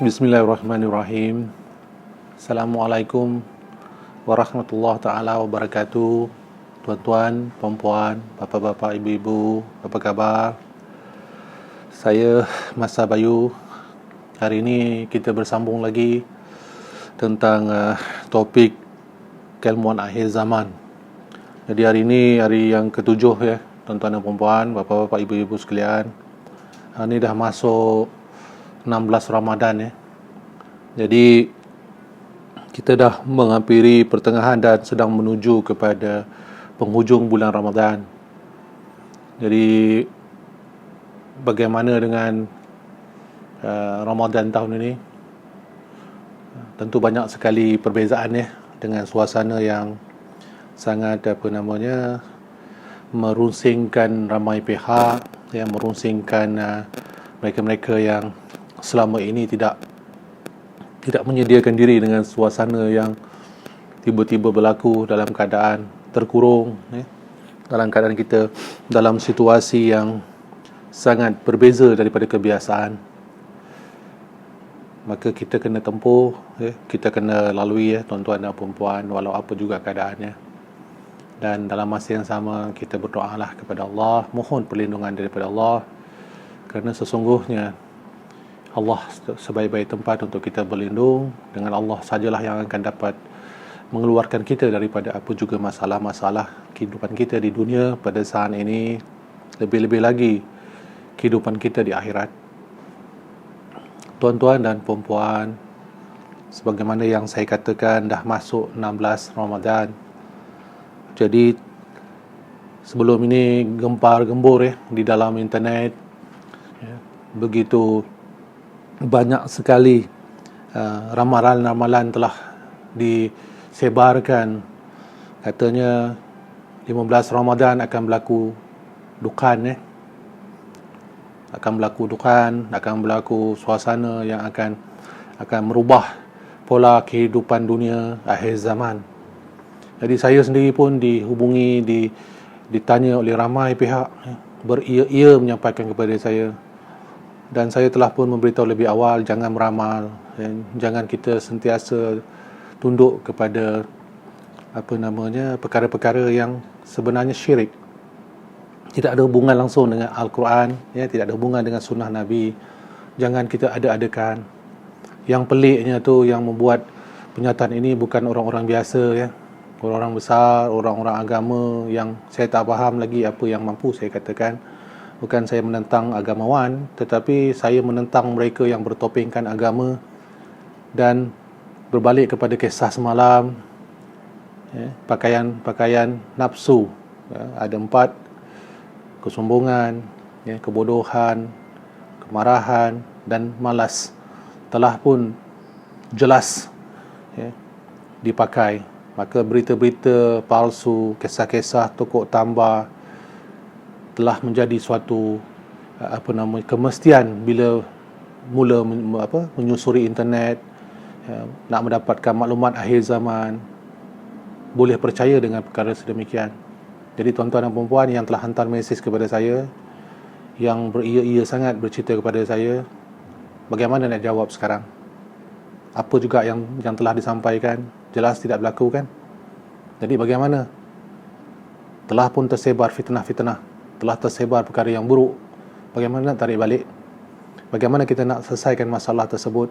Bismillahirrahmanirrahim. Assalamualaikum warahmatullahi taala wabarakatuh. Tuan-tuan, puan-puan, bapa-bapa, ibu-ibu, apa khabar? Saya Masa Bayu. Hari ini kita bersambung lagi tentang topik keilmuan akhir zaman. Jadi hari ini hari yang ketujuh ya, tuan-tuan dan puan-puan, bapa-bapa, ibu-ibu sekalian. Ini dah masuk 16 Ramadan ya. Jadi kita dah menghampiri pertengahan dan sedang menuju kepada penghujung bulan Ramadan. Jadi bagaimana dengan Ramadan tahun ini? Tentu banyak sekali perbezaan ya, dengan suasana yang sangat merunsingkan ramai pihak, yang merunsingkan mereka-mereka yang selama ini tidak menyediakan diri dengan suasana yang tiba-tiba berlaku dalam keadaan terkurung ya. Dalam keadaan kita dalam situasi yang sangat berbeza daripada kebiasaan, maka kita kena tempuh ya, kita kena lalui ya, tuan-tuan dan puan-puan, walau apa juga keadaannya. Dan dalam masa yang sama kita berdoalah kepada Allah, mohon perlindungan daripada Allah, kerana sesungguhnya Allah sebaik-baik tempat untuk kita berlindung. Dengan Allah sajalah yang akan dapat mengeluarkan kita daripada apa juga masalah-masalah kehidupan kita di dunia pada saat ini, lebih-lebih lagi kehidupan kita di akhirat. Tuan-tuan dan puan-puan, sebagaimana yang saya katakan, dah masuk 16 Ramadan. Jadi sebelum ini gempar-gembur ya di dalam internet ya, begitu banyak sekali ramalan-ramalan telah disebarkan. Katanya 15 Ramadan akan berlaku dukan ya. Akan berlaku suasana yang akan merubah pola kehidupan dunia akhir zaman. Jadi saya sendiri pun dihubungi, ditanya oleh ramai pihak, beria-ia menyampaikan kepada saya. Dan saya telah pun memberitahu lebih awal, jangan meramal, jangan kita sentiasa tunduk kepada perkara-perkara yang sebenarnya syirik. Tidak ada hubungan langsung dengan Al-Quran ya, tidak ada hubungan dengan sunnah Nabi. Jangan kita ada-adakan. Yang peliknya tu, yang membuat penyataan ini bukan orang-orang biasa ya, orang-orang besar, orang-orang agama yang saya tak faham lagi apa yang mampu saya katakan. Bukan saya menentang agamawan, tetapi saya menentang mereka yang bertopengkan agama dan berbalik kepada kisah semalam ya, pakaian nafsu ya, ada 4: kesombongan ya, kebodohan, kemarahan dan malas telah pun jelas ya, dipakai. Maka berita-berita palsu, kisah-kisah tokoh tambah telah menjadi suatu kemestian bila mula menyusuri internet ya, nak mendapatkan maklumat akhir zaman. Boleh percaya dengan perkara sedemikian. Jadi tuan-tuan dan puan-puan yang telah hantar mesej kepada saya, yang beria-ia sangat bercerita kepada saya, bagaimana nak jawab sekarang? Apa juga yang telah disampaikan jelas tidak berlaku kan? Jadi bagaimana? Telah pun tersebar fitnah-fitnah, telah tersebar perkara yang buruk. Bagaimana nak tarik balik? Bagaimana kita nak selesaikan masalah tersebut?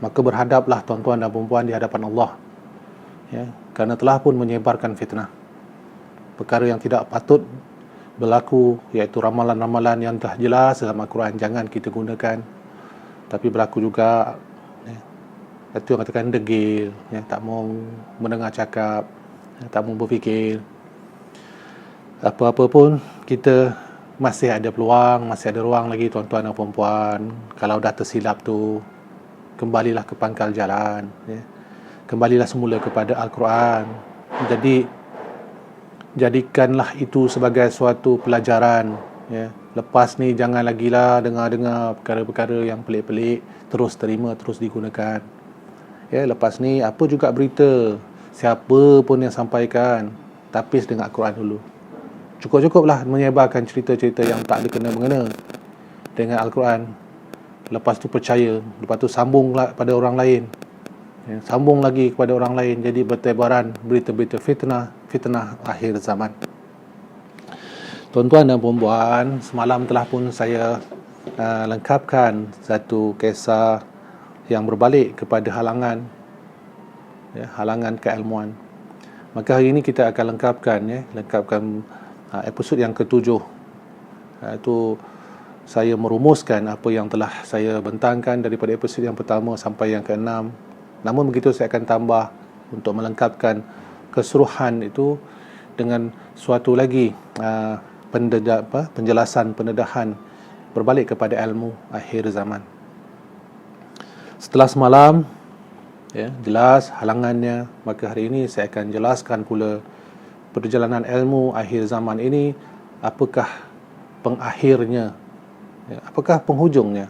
Maka berhadaplah tuan-tuan dan puan-puan di hadapan Allah ya, kerana telah pun menyebarkan fitnah, perkara yang tidak patut berlaku, iaitu ramalan-ramalan yang dah jelas dalam Al-Quran jangan kita gunakan. Tapi berlaku juga ya, itu yang katakan degil ya, tak mau mendengar cakap ya, tak mau berfikir. Apa-apa pun kita masih ada peluang, masih ada ruang lagi tuan-tuan dan puan-puan. Kalau dah tersilap tu, kembalilah ke pangkal jalan ya. Kembalilah semula kepada Al-Quran. Jadi jadikanlah itu sebagai suatu pelajaran ya. Lepas ni jangan lagi lah dengar-dengar perkara-perkara yang pelik-pelik, terus terima, terus digunakan ya. Lepas ni apa juga berita, siapa pun yang sampaikan, tapis dengan Al-Quran dulu. Cukup-cukuplah menyebarkan cerita-cerita yang tak ada kena-mengena dengan Al-Quran. lepas tu percaya, lepas tu sambung pada orang lain, ya, sambung lagi kepada orang lain, jadi bertebaran berita-berita fitnah akhir zaman. Tuan-tuan dan puan-puan, semalam telah pun saya lengkapkan satu kisah yang berbalik kepada halangan, ya, halangan keilmuan. Maka hari ini kita akan lengkapkan episod yang ke-7. Itu saya merumuskan apa yang telah saya bentangkan daripada episod yang pertama sampai yang ke-6. Namun begitu saya akan tambah untuk melengkapkan keseluruhan itu dengan suatu lagi pendedahan berbalik kepada ilmu akhir zaman. Setelah semalam, ya, jelas halangannya, maka hari ini saya akan jelaskan pula perjalanan ilmu akhir zaman ini, apakah pengakhirnya, ya, apakah penghujungnya,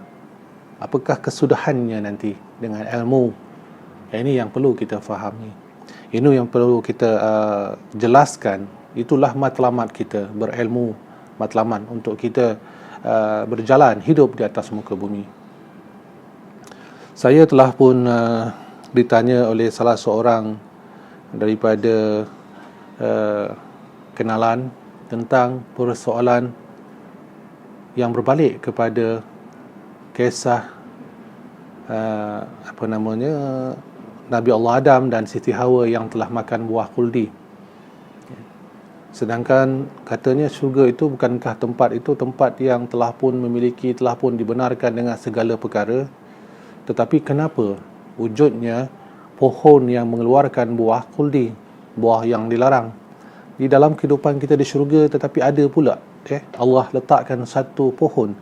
apakah kesudahannya nanti dengan ilmu. Ini yang perlu kita fahami, ini yang perlu kita jelaskan. Itulah matlamat kita berilmu, matlamat untuk kita berjalan hidup di atas muka bumi. Saya telah pun ditanya oleh salah seorang daripada kenalan tentang persoalan yang berbalik kepada kisah Nabi Allah Adam dan Siti Hawa yang telah makan buah khuldi. Sedangkan katanya syurga itu bukankah tempat yang telah pun dibenarkan dengan segala perkara, tetapi kenapa wujudnya pohon yang mengeluarkan buah khuldi, buah yang dilarang di dalam kehidupan kita di syurga, tetapi ada pula Allah letakkan satu pohon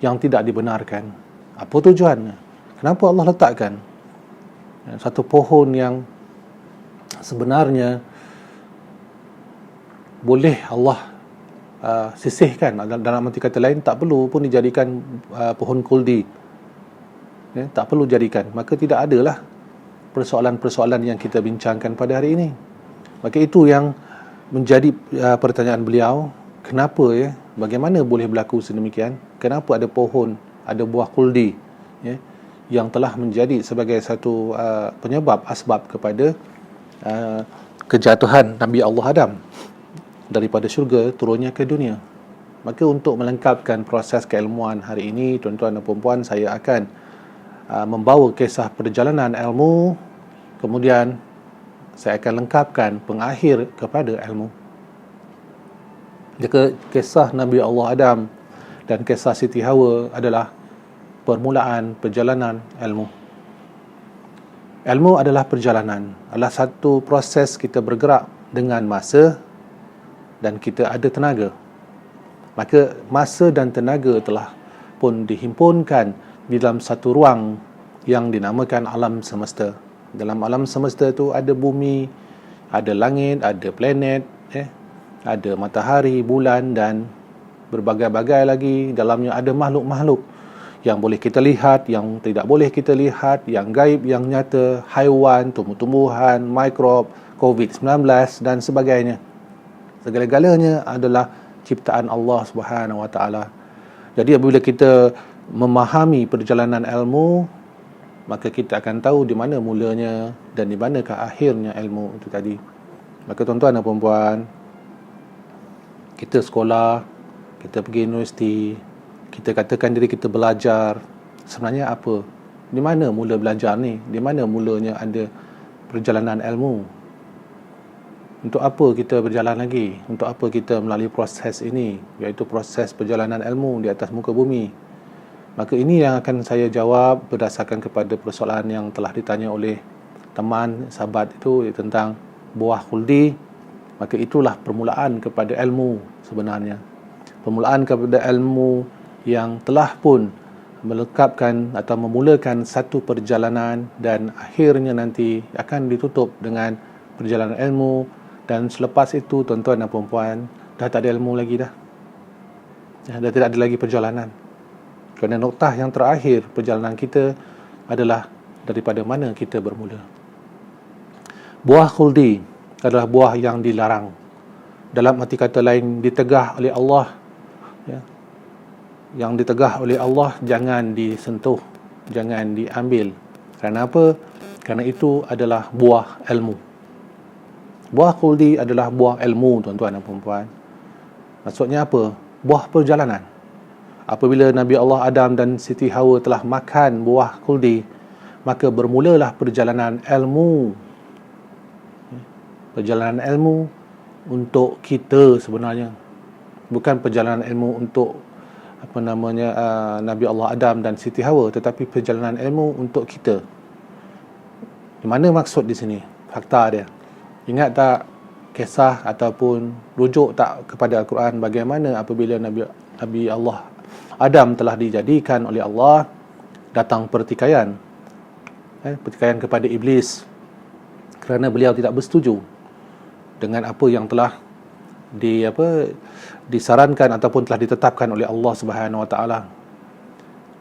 yang tidak dibenarkan. Apa tujuannya? Kenapa Allah letakkan satu pohon yang sebenarnya boleh Allah sisihkan, dalam arti kata lain tak perlu pun dijadikan pohon khuldi, ya, tak perlu jadikan, maka tidak adalah persoalan-persoalan yang kita bincangkan pada hari ini. Maka itu yang menjadi pertanyaan beliau, kenapa, ya, bagaimana boleh berlaku sedemikian, kenapa ada pohon, ada buah khuldi, ya, yang telah menjadi sebagai satu penyebab, asbab kepada kejatuhan Nabi Allah Adam daripada syurga turunnya ke dunia. Maka untuk melengkapkan proses keilmuan hari ini, tuan-tuan dan puan-puan, saya akan membawa kisah perjalanan ilmu, kemudian saya akan lengkapkan pengakhir kepada ilmu. Jika kisah Nabi Allah Adam dan kisah Siti Hawa adalah permulaan perjalanan ilmu. Ilmu adalah perjalanan, adalah satu proses kita bergerak dengan masa dan kita ada tenaga. Maka masa dan tenaga telah pun dihimpunkan di dalam satu ruang yang dinamakan alam semesta. Dalam alam semesta itu ada bumi, ada langit, ada planet, ada matahari, bulan dan berbagai-bagai lagi. Dalamnya ada makhluk-makhluk yang boleh kita lihat, yang tidak boleh kita lihat, yang gaib, yang nyata, haiwan, tumbuh-tumbuhan, mikrob, COVID-19 dan sebagainya. Segala-galanya adalah ciptaan Allah Subhanahu Wa Taala. Jadi apabila kita memahami perjalanan ilmu, maka kita akan tahu di mana mulanya dan di manakah akhirnya ilmu itu tadi. Maka tuan-tuan dan puan-puan, kita sekolah, kita pergi universiti, kita katakan diri kita belajar. Sebenarnya apa? Di mana mula belajar ni? Di mana mulanya ada perjalanan ilmu? Untuk apa kita berjalan lagi? Untuk apa kita melalui proses ini, iaitu proses perjalanan ilmu di atas muka bumi? Maka ini yang akan saya jawab berdasarkan kepada persoalan yang telah ditanya oleh teman, sahabat itu tentang buah khuldi. Maka itulah permulaan kepada ilmu sebenarnya. Permulaan kepada ilmu yang telah pun melengkapkan atau memulakan satu perjalanan dan akhirnya nanti akan ditutup dengan perjalanan ilmu. Dan selepas itu, tuan-tuan dan puan-puan, dah tak ada ilmu lagi dah. Dah tidak ada lagi perjalanan. Kerana noktah yang terakhir perjalanan kita adalah daripada mana kita bermula. Buah khuldi adalah buah yang dilarang. Dalam arti kata lain, ditegah oleh Allah, ya, yang ditegah oleh Allah jangan disentuh, jangan diambil. Kerana apa? Kerana itu adalah buah ilmu. Buah khuldi adalah buah ilmu, tuan-tuan dan puan-puan. Maksudnya apa? Buah perjalanan. Apabila Nabi Allah Adam dan Siti Hawa telah makan buah khuldi, maka bermulalah perjalanan ilmu. Perjalanan ilmu untuk kita sebenarnya. Bukan perjalanan ilmu untuk Nabi Allah Adam dan Siti Hawa, tetapi perjalanan ilmu untuk kita. Di mana maksud di sini? Fakta dia. Ingat tak kisah ataupun rujuk tak kepada Al-Quran bagaimana apabila Nabi Allah Adam telah dijadikan oleh Allah, datang pertikaian. Pertikaian kepada iblis kerana beliau tidak bersetuju dengan apa yang telah disarankan ataupun telah ditetapkan oleh Allah Subhanahu Wa Taala.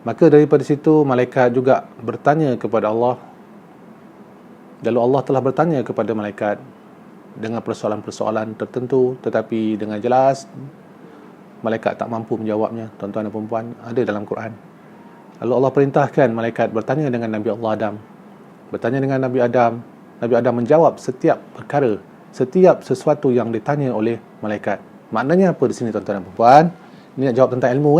Maka daripada situ malaikat juga bertanya kepada Allah. Lalu Allah telah bertanya kepada malaikat dengan persoalan-persoalan tertentu, tetapi dengan jelas malaikat tak mampu menjawabnya, tuan-tuan dan puan-puan, ada dalam Quran. Lalu Allah perintahkan malaikat bertanya dengan Nabi Allah Adam. Bertanya dengan Nabi Adam. Nabi Adam menjawab setiap perkara, setiap sesuatu yang ditanya oleh malaikat. Maknanya apa di sini, tuan-tuan dan puan-puan? Ini nak jawab tentang ilmu.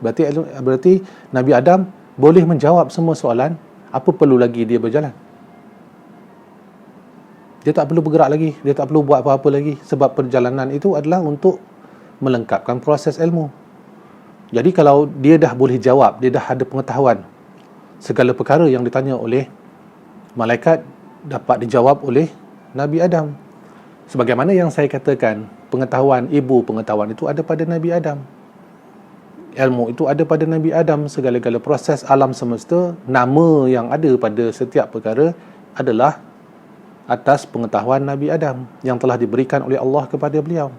Berarti Nabi Adam boleh menjawab semua soalan. Apa perlu lagi dia berjalan? Dia tak perlu bergerak lagi, dia tak perlu buat apa-apa lagi, sebab perjalanan itu adalah untuk melengkapkan proses ilmu. Jadi kalau dia dah boleh jawab, dia dah ada pengetahuan, segala perkara yang ditanya oleh malaikat dapat dijawab oleh Nabi Adam. Sebagaimana yang saya katakan, pengetahuan, ibu pengetahuan itu ada pada Nabi Adam. Ilmu itu ada pada Nabi Adam. Segala-gala proses alam semesta, nama yang ada pada setiap perkara adalah atas pengetahuan Nabi Adam yang telah diberikan oleh Allah kepada beliau.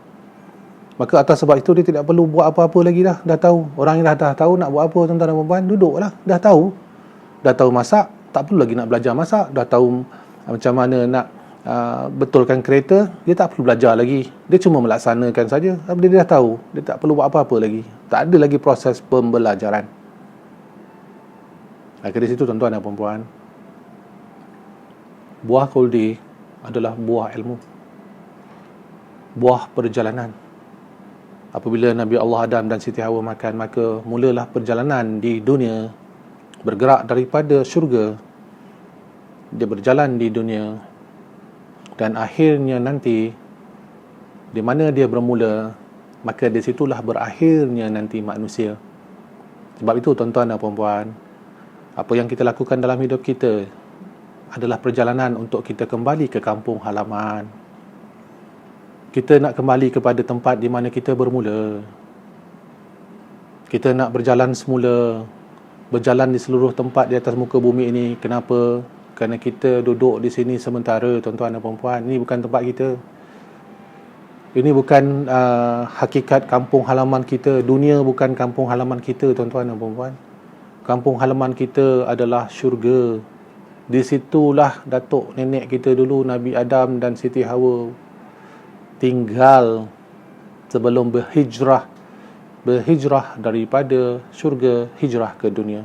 Maka atas sebab itu dia tidak perlu buat apa-apa lagi dah. Dah tahu. Orang yang dah tahu nak buat apa, tuan-tuan dan puan-puan, duduklah. Dah tahu. Dah tahu masak, tak perlu lagi nak belajar masak. Dah tahu macam mana nak betulkan kereta, dia tak perlu belajar lagi. Dia cuma melaksanakan saja. Dia dah tahu. Dia tak perlu buat apa-apa lagi. Tak ada lagi proses pembelajaran. Maka di situ, tuan-tuan dan puan-puan, buah khuldi adalah buah ilmu, buah perjalanan. Apabila Nabi Allah Adam dan Siti Hawa makan, maka mulalah perjalanan di dunia, bergerak daripada syurga, dia berjalan di dunia, dan akhirnya nanti di mana dia bermula, maka di situlah berakhirnya nanti manusia. Sebab itu, tuan-tuan dan puan-puan, apa yang kita lakukan dalam hidup kita adalah perjalanan untuk kita kembali ke kampung halaman. Kita nak kembali kepada tempat di mana kita bermula. Kita nak berjalan semula, berjalan di seluruh tempat di atas muka bumi ini. Kenapa? Kerana kita duduk di sini sementara, tuan-tuan dan puan-puan. Ini bukan tempat kita. Ini bukan hakikat kampung halaman kita. Dunia bukan kampung halaman kita, tuan-tuan dan puan-puan. Kampung halaman kita adalah syurga. Di situlah datuk nenek kita dulu, Nabi Adam dan Siti Hawa, tinggal sebelum berhijrah daripada syurga, hijrah ke dunia.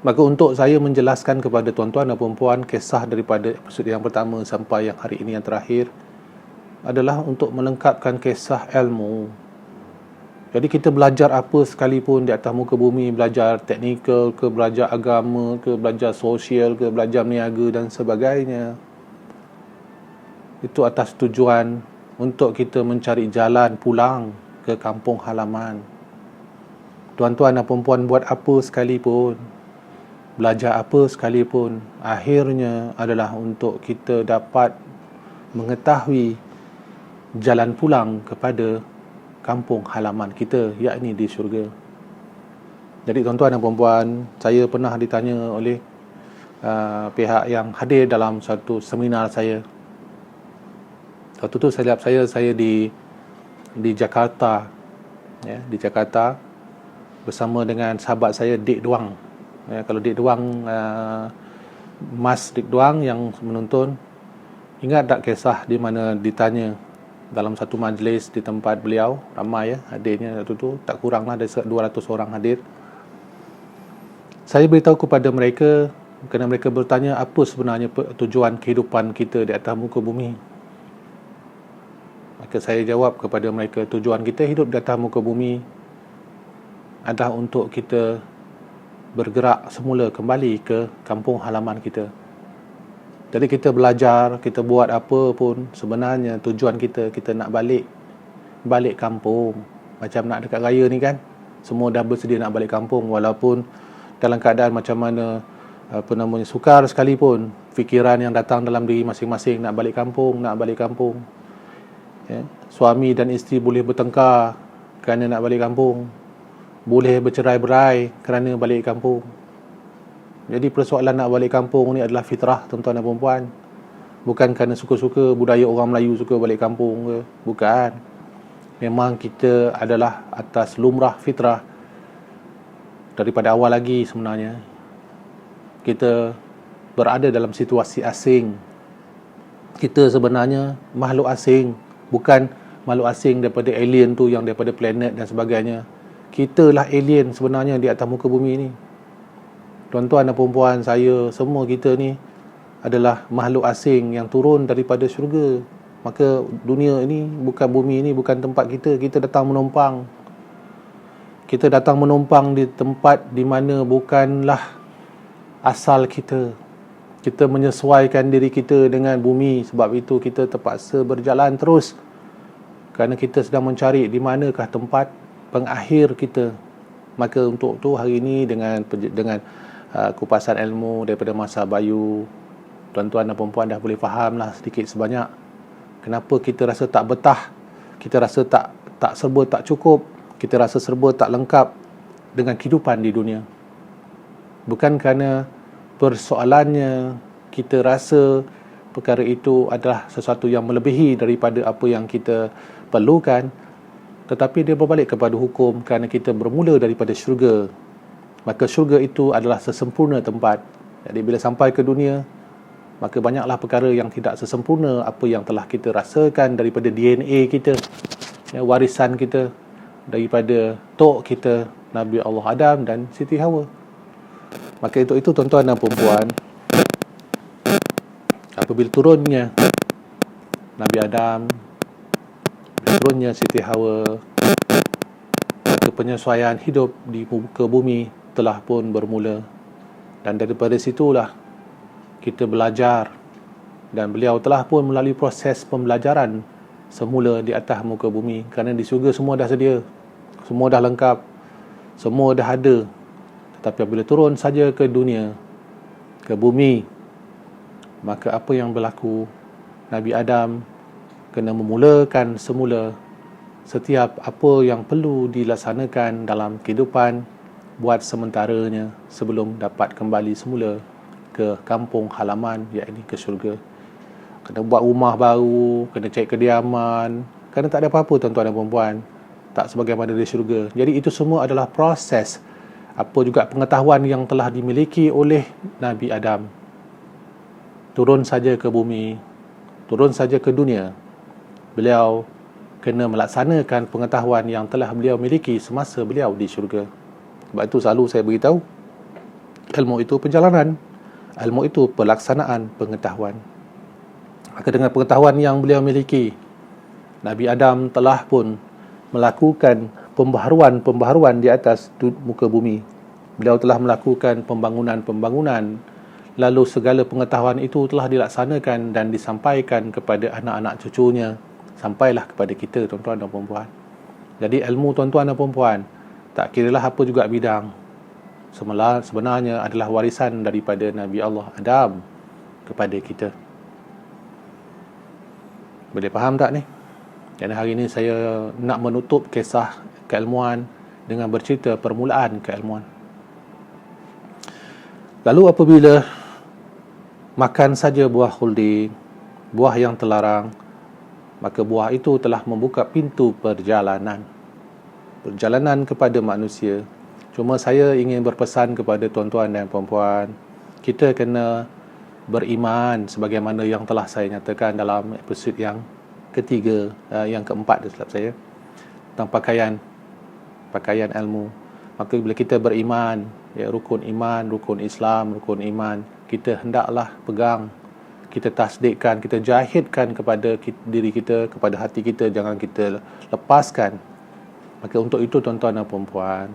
Maka untuk saya menjelaskan kepada tuan-tuan dan puan-puan kisah daripada episod yang pertama sampai yang hari ini yang terakhir adalah untuk melengkapkan kisah ilmu. Jadi kita belajar apa sekalipun di atas muka bumi, belajar teknikal ke, belajar agama ke, belajar sosial ke, belajar niaga dan sebagainya, itu atas tujuan untuk kita mencari jalan pulang ke kampung halaman. Tuan-tuan dan puan-puan buat apa sekalipun, belajar apa sekalipun, akhirnya adalah untuk kita dapat mengetahui jalan pulang kepada kampung halaman kita, yakni di syurga. Jadi tuan-tuan dan puan-puan, saya pernah ditanya oleh pihak yang hadir dalam satu seminar saya. Waktu tu saya lihat saya di Jakarta, ya, di Jakarta bersama dengan sahabat saya Dik Duang. Ya, kalau Dik Duang, Mas Dik Duang yang menonton, ingat tak kisah di mana ditanya dalam satu majlis di tempat beliau, ramai ya hadirnya waktu tu, tak kuranglah ada 200 orang hadir. Saya beritahu kepada mereka, kerana mereka bertanya apa sebenarnya tujuan kehidupan kita di atas muka bumi. Maka saya jawab kepada mereka, tujuan kita hidup di atas muka bumi adalah untuk kita bergerak semula kembali ke kampung halaman kita. Jadi kita belajar, kita buat apa pun, sebenarnya tujuan kita nak balik kampung. Macam nak dekat raya ni kan, semua dah bersedia nak balik kampung, walaupun dalam keadaan macam mana sukar sekalipun, fikiran yang datang dalam diri masing-masing nak balik kampung. Ya. Suami dan isteri boleh bertengkar kerana nak balik kampung, boleh bercerai-berai kerana balik kampung. Jadi persoalan nak balik kampung ni adalah fitrah tuan-tuan dan puan-puan. Bukan kerana suka-suka budaya orang Melayu suka balik kampung ke. Bukan. Memang kita adalah atas lumrah fitrah. Daripada awal lagi sebenarnya kita berada dalam situasi asing. Kita sebenarnya makhluk asing. Bukan makhluk asing daripada alien tu yang daripada planet dan sebagainya. Kita lah alien sebenarnya di atas muka bumi ni. Tuan-tuan dan puan-puan, saya, semua kita ni adalah makhluk asing yang turun daripada syurga. Maka dunia ini, bumi ini bukan tempat kita. Kita datang menumpang. Kita datang menumpang di tempat di mana bukanlah asal kita. Kita menyesuaikan diri kita dengan bumi. Sebab itu kita terpaksa berjalan terus. Kerana kita sedang mencari di manakah tempat pengakhir kita. Maka untuk tu hari ini dengan kupasan ilmu daripada Masa Bayu, tuan-tuan dan perempuan dah boleh fahamlah sedikit sebanyak kenapa kita rasa tak betah, kita rasa tak serba tak cukup, kita rasa serba tak lengkap dengan kehidupan di dunia. Bukan kerana persoalannya kita rasa perkara itu adalah sesuatu yang melebihi daripada apa yang kita perlukan, tetapi dia berbalik kepada hukum kerana kita bermula daripada syurga. Maka syurga itu adalah sesempurna tempat. Jadi bila sampai ke dunia, maka banyaklah perkara yang tidak sesempurna apa yang telah kita rasakan daripada DNA kita, ya, warisan kita daripada tok kita Nabi Allah Adam dan Siti Hawa. Maka itu tuan-tuan dan perempuan, apabila turunnya Nabi Adam, turunnya Siti Hawa, maka penyesuaian hidup di muka bumi telah pun bermula. Dan daripada situlah kita belajar, dan beliau telah pun melalui proses pembelajaran semula di atas muka bumi. Kerana di syurga semua dah sedia, semua dah lengkap, semua dah ada. Tetapi apabila turun saja ke dunia, ke bumi, maka apa yang berlaku? Nabi Adam kena memulakan semula setiap apa yang perlu dilaksanakan dalam kehidupan buat sementaranya sebelum dapat kembali semula ke kampung halaman, iaitu ke syurga. Kena buat rumah baru, kena cari kediaman, kerana tak ada apa-apa tuan-tuan dan puan-puan, tak sebagaimana di syurga. Jadi itu semua adalah proses, apa juga pengetahuan yang telah dimiliki oleh Nabi Adam. Turun saja ke bumi, turun saja ke dunia, beliau kena melaksanakan pengetahuan yang telah beliau miliki semasa beliau di syurga. Sebab itu selalu saya beritahu, ilmu itu perjalanan, ilmu itu pelaksanaan pengetahuan. Maka dengan pengetahuan yang beliau miliki, Nabi Adam telah pun melakukan pembaharuan di atas muka bumi. Beliau telah melakukan pembangunan, lalu segala pengetahuan itu telah dilaksanakan dan disampaikan kepada anak-anak cucunya, sampailah kepada kita tuan-tuan dan puan-puan. Jadi ilmu tuan-tuan dan puan-puan, tak kiralah apa juga bidang, sebenarnya adalah warisan daripada Nabi Allah Adam kepada kita. Boleh faham tak ni? Dan hari ini saya nak menutup kisah keilmuan dengan bercerita permulaan keilmuan. Lalu apabila makan saja buah khuldi, buah yang terlarang, maka buah itu telah membuka pintu perjalanan kepada manusia. Cuma saya ingin berpesan kepada tuan-tuan dan puan-puan, kita kena beriman sebagaimana yang telah saya nyatakan dalam episod yang ketiga, yang keempat dia silap saya, tentang pakaian ilmu. Maka bila kita beriman, rukun iman, rukun Islam, rukun iman, kita hendaklah pegang, kita tasdikkan, kita jahidkan kepada diri kita, kepada hati kita, jangan kita lepaskan. Maka untuk itu tuan-tuan dan puan-puan,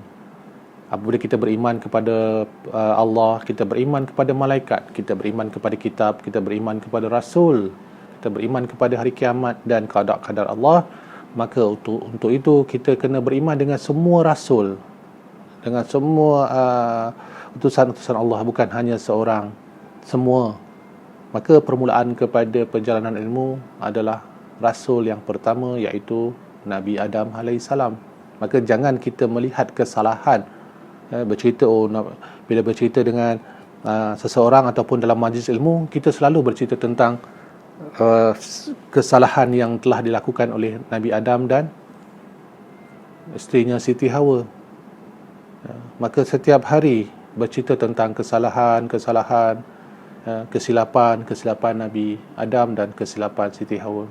apabila kita beriman kepada Allah, kita beriman kepada malaikat, kita beriman kepada kitab, kita beriman kepada rasul, kita beriman kepada hari kiamat dan qada-qadar Allah, maka untuk itu kita kena beriman dengan semua rasul, dengan semua utusan-utusan Allah, bukan hanya seorang, semua. Maka permulaan kepada perjalanan ilmu adalah rasul yang pertama, iaitu Nabi Adam alaihissalam. Maka jangan kita melihat kesalahan, bercerita, bila bercerita dengan seseorang ataupun dalam majlis ilmu, kita selalu bercerita tentang kesalahan yang telah dilakukan oleh Nabi Adam dan isterinya Siti Hawa. Maka setiap hari bercerita tentang kesalahan, kesilapan Nabi Adam dan kesilapan Siti Hawa.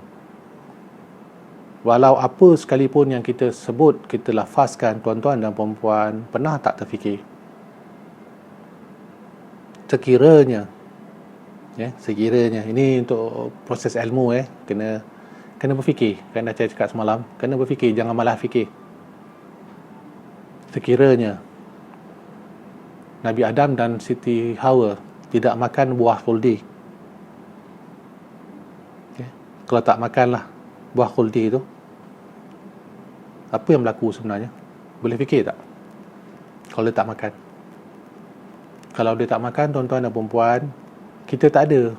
Walau apa sekalipun yang kita sebut, kita lafazkan, tuan-tuan dan puan-puan, pernah tak terfikir? Sekiranya, ini untuk proses ilmu, kena berfikir. Kan dah saya cakap semalam, kena berfikir, jangan malah fikir. Sekiranya Nabi Adam dan Siti Hawa tidak makan buah khuldi, kalau tak makanlah buah khuldi itu, apa yang berlaku sebenarnya? Boleh fikir tak? Kalau dia tak makan. Kalau dia tak makan, tuan-tuan dan perempuan, kita tak ada.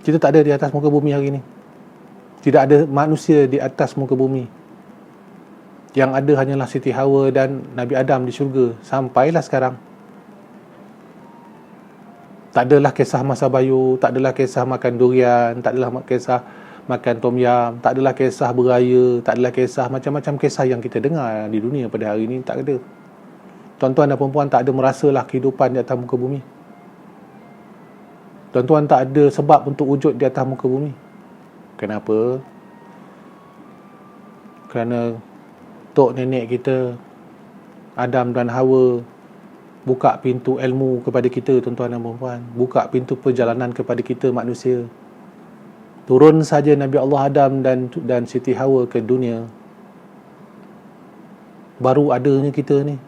Kita tak ada di atas muka bumi hari ini. Tidak ada manusia di atas muka bumi. Yang ada hanyalah Siti Hawa dan Nabi Adam di syurga. Sampailah sekarang. Tak adalah kisah masa bayu, tak adalah kisah makan durian, tak adalah kisah makan tom yam, tak adalah kisah beraya, tak adalah kisah macam-macam kisah yang kita dengar di dunia pada hari ini. Tak ada. Tuan-tuan dan perempuan tak ada merasalah kehidupan di atas muka bumi. Tuan-tuan tak ada sebab untuk wujud di atas muka bumi. Kenapa? Kerana tok nenek kita Adam dan Hawa buka pintu ilmu kepada kita, tuan-tuan dan perempuan. Buka pintu perjalanan kepada kita manusia. Turun saja Nabi Allah Adam dan Siti Hawa ke dunia, baru adanya kita ni.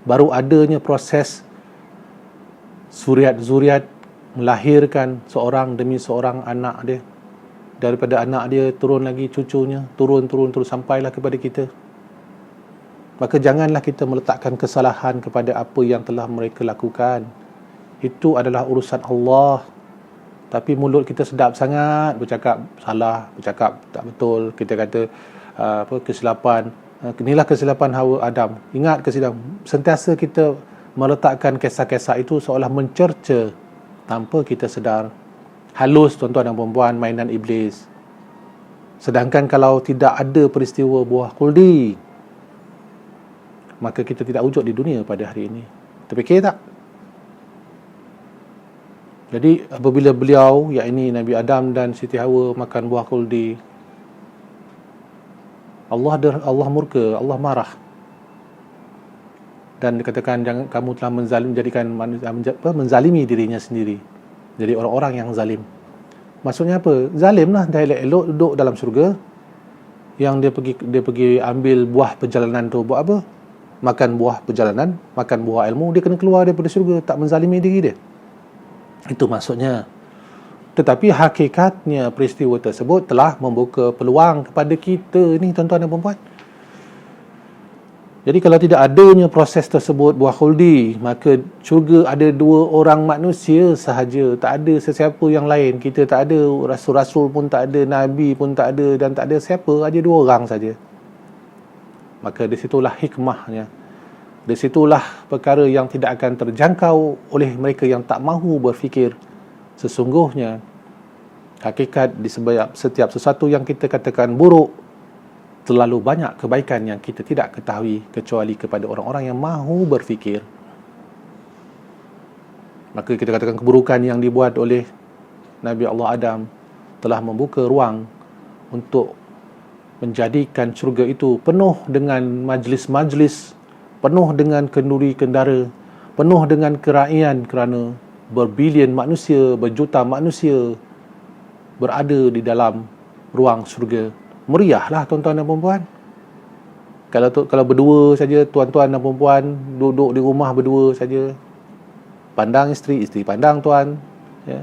Baru adanya proses zuriat melahirkan seorang demi seorang anak dia. Daripada anak dia turun lagi cucunya, turun sampailah kepada kita. Maka janganlah kita meletakkan kesalahan kepada apa yang telah mereka lakukan. Itu adalah urusan Allah. Tapi mulut kita sedap sangat bercakap salah, bercakap tak betul. Kita kata kesilapan. Inilah kesilapan Hawa Adam. Ingat kesilapan. Sentiasa kita meletakkan kisah-kisah itu seolah mencerca tanpa kita sedar. Halus, tuan-tuan dan perempuan, mainan iblis. Sedangkan kalau tidak ada peristiwa buah khuldi, maka kita tidak wujud di dunia pada hari ini. Terfikir tak? Jadi apabila beliau, yakni Nabi Adam dan Siti Hawa makan buah khuldi, Allah murka, Allah marah. Dan dikatakan jangan kamu telah menzalimi dirinya sendiri. Jadi orang-orang yang zalim. Maksudnya apa? Zalim lah, dah elok-elok duduk dalam syurga. Yang dia pergi ambil buah perjalanan tu, buat apa? Makan buah perjalanan, makan buah ilmu, dia kena keluar daripada syurga, tak menzalimi diri dia. Itu maksudnya. Tetapi hakikatnya peristiwa tersebut telah membuka peluang kepada kita ni, tuan-tuan dan perempuan. Jadi kalau tidak adanya proses tersebut buah khuldi, maka syurga ada 2 orang manusia sahaja, tak ada sesiapa yang lain. Kita tak ada, rasul-rasul pun tak ada, nabi pun tak ada, dan tak ada siapa, ada 2 orang saja. Maka di situlah hikmahnya. Di situlah perkara yang tidak akan terjangkau oleh mereka yang tak mahu berfikir. Sesungguhnya hakikat di setiap sesuatu yang kita katakan buruk, terlalu banyak kebaikan yang kita tidak ketahui kecuali kepada orang-orang yang mahu berfikir. Maka kita katakan keburukan yang dibuat oleh Nabi Allah Adam telah membuka ruang untuk menjadikan syurga itu penuh dengan majlis-majlis, penuh dengan kenduri kendara, penuh dengan keraian, kerana berbilion manusia, berjuta manusia berada di dalam ruang syurga. Meriahlah tuan-tuan dan puan-puan. Kalau berdua saja, tuan-tuan dan puan-puan duduk di rumah berdua saja, pandang isteri, isteri pandang tuan, ya.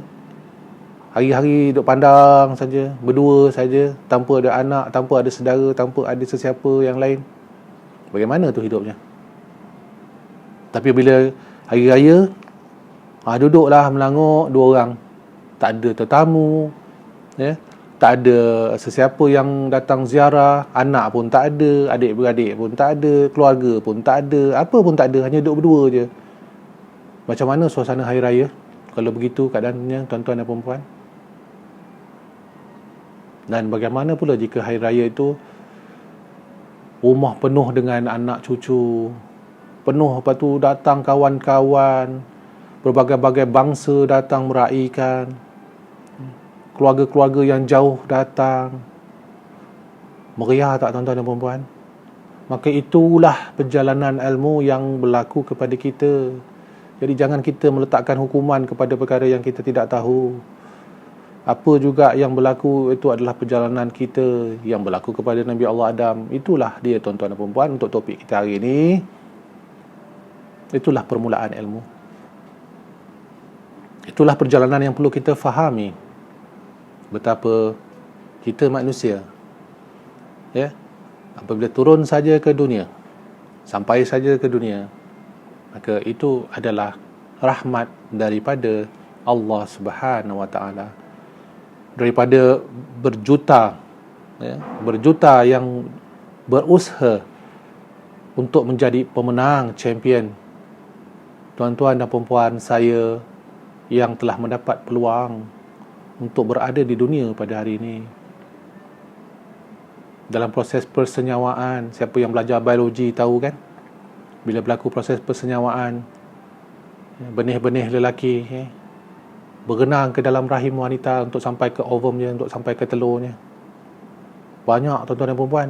Hari-hari duduk pandang saja, berdua saja, tanpa ada anak, tanpa ada saudara, tanpa ada sesiapa yang lain. Bagaimana tu hidupnya? Tapi bila hari raya, duduklah melanguk dua orang, tak ada tetamu, ya, tak ada sesiapa yang datang ziarah, anak pun tak ada, adik-beradik pun tak ada, keluarga pun tak ada, apa pun tak ada, hanya duduk berdua je. Macam mana suasana hari raya kalau begitu keadaannya, tuan-tuan dan puan-puan? Dan bagaimana pula jika hari raya itu rumah penuh dengan anak cucu, penuh, lepas tu datang kawan-kawan, berbagai-bagai bangsa datang meraihkan, keluarga-keluarga yang jauh datang. Meriah tak tuan-tuan dan puan-puan? Maka itulah perjalanan ilmu yang berlaku kepada kita. Jadi jangan kita meletakkan hukuman kepada perkara yang kita tidak tahu. Apa juga yang berlaku itu adalah perjalanan kita yang berlaku kepada Nabi Allah Adam. Itulah dia tuan-tuan dan puan-puan untuk topik kita hari ini. Itulah permulaan ilmu. Itulah perjalanan yang perlu kita fahami. Betapa kita manusia, ya, apabila turun saja ke dunia, sampai saja ke dunia, maka itu adalah rahmat daripada Allah Subhanahu Wa Taala. Daripada berjuta, ya, berjuta yang berusaha untuk menjadi pemenang, champion, tuan-tuan dan puan-puan, saya yang telah mendapat peluang untuk berada di dunia pada hari ini. Dalam proses persenyawaan, siapa yang belajar biologi tahu kan, bila berlaku proses persenyawaan, benih-benih lelaki berenang ke dalam rahim wanita untuk sampai ke ovumnya, untuk sampai ke telurnya. Banyak tuan-tuan dan puan-puan,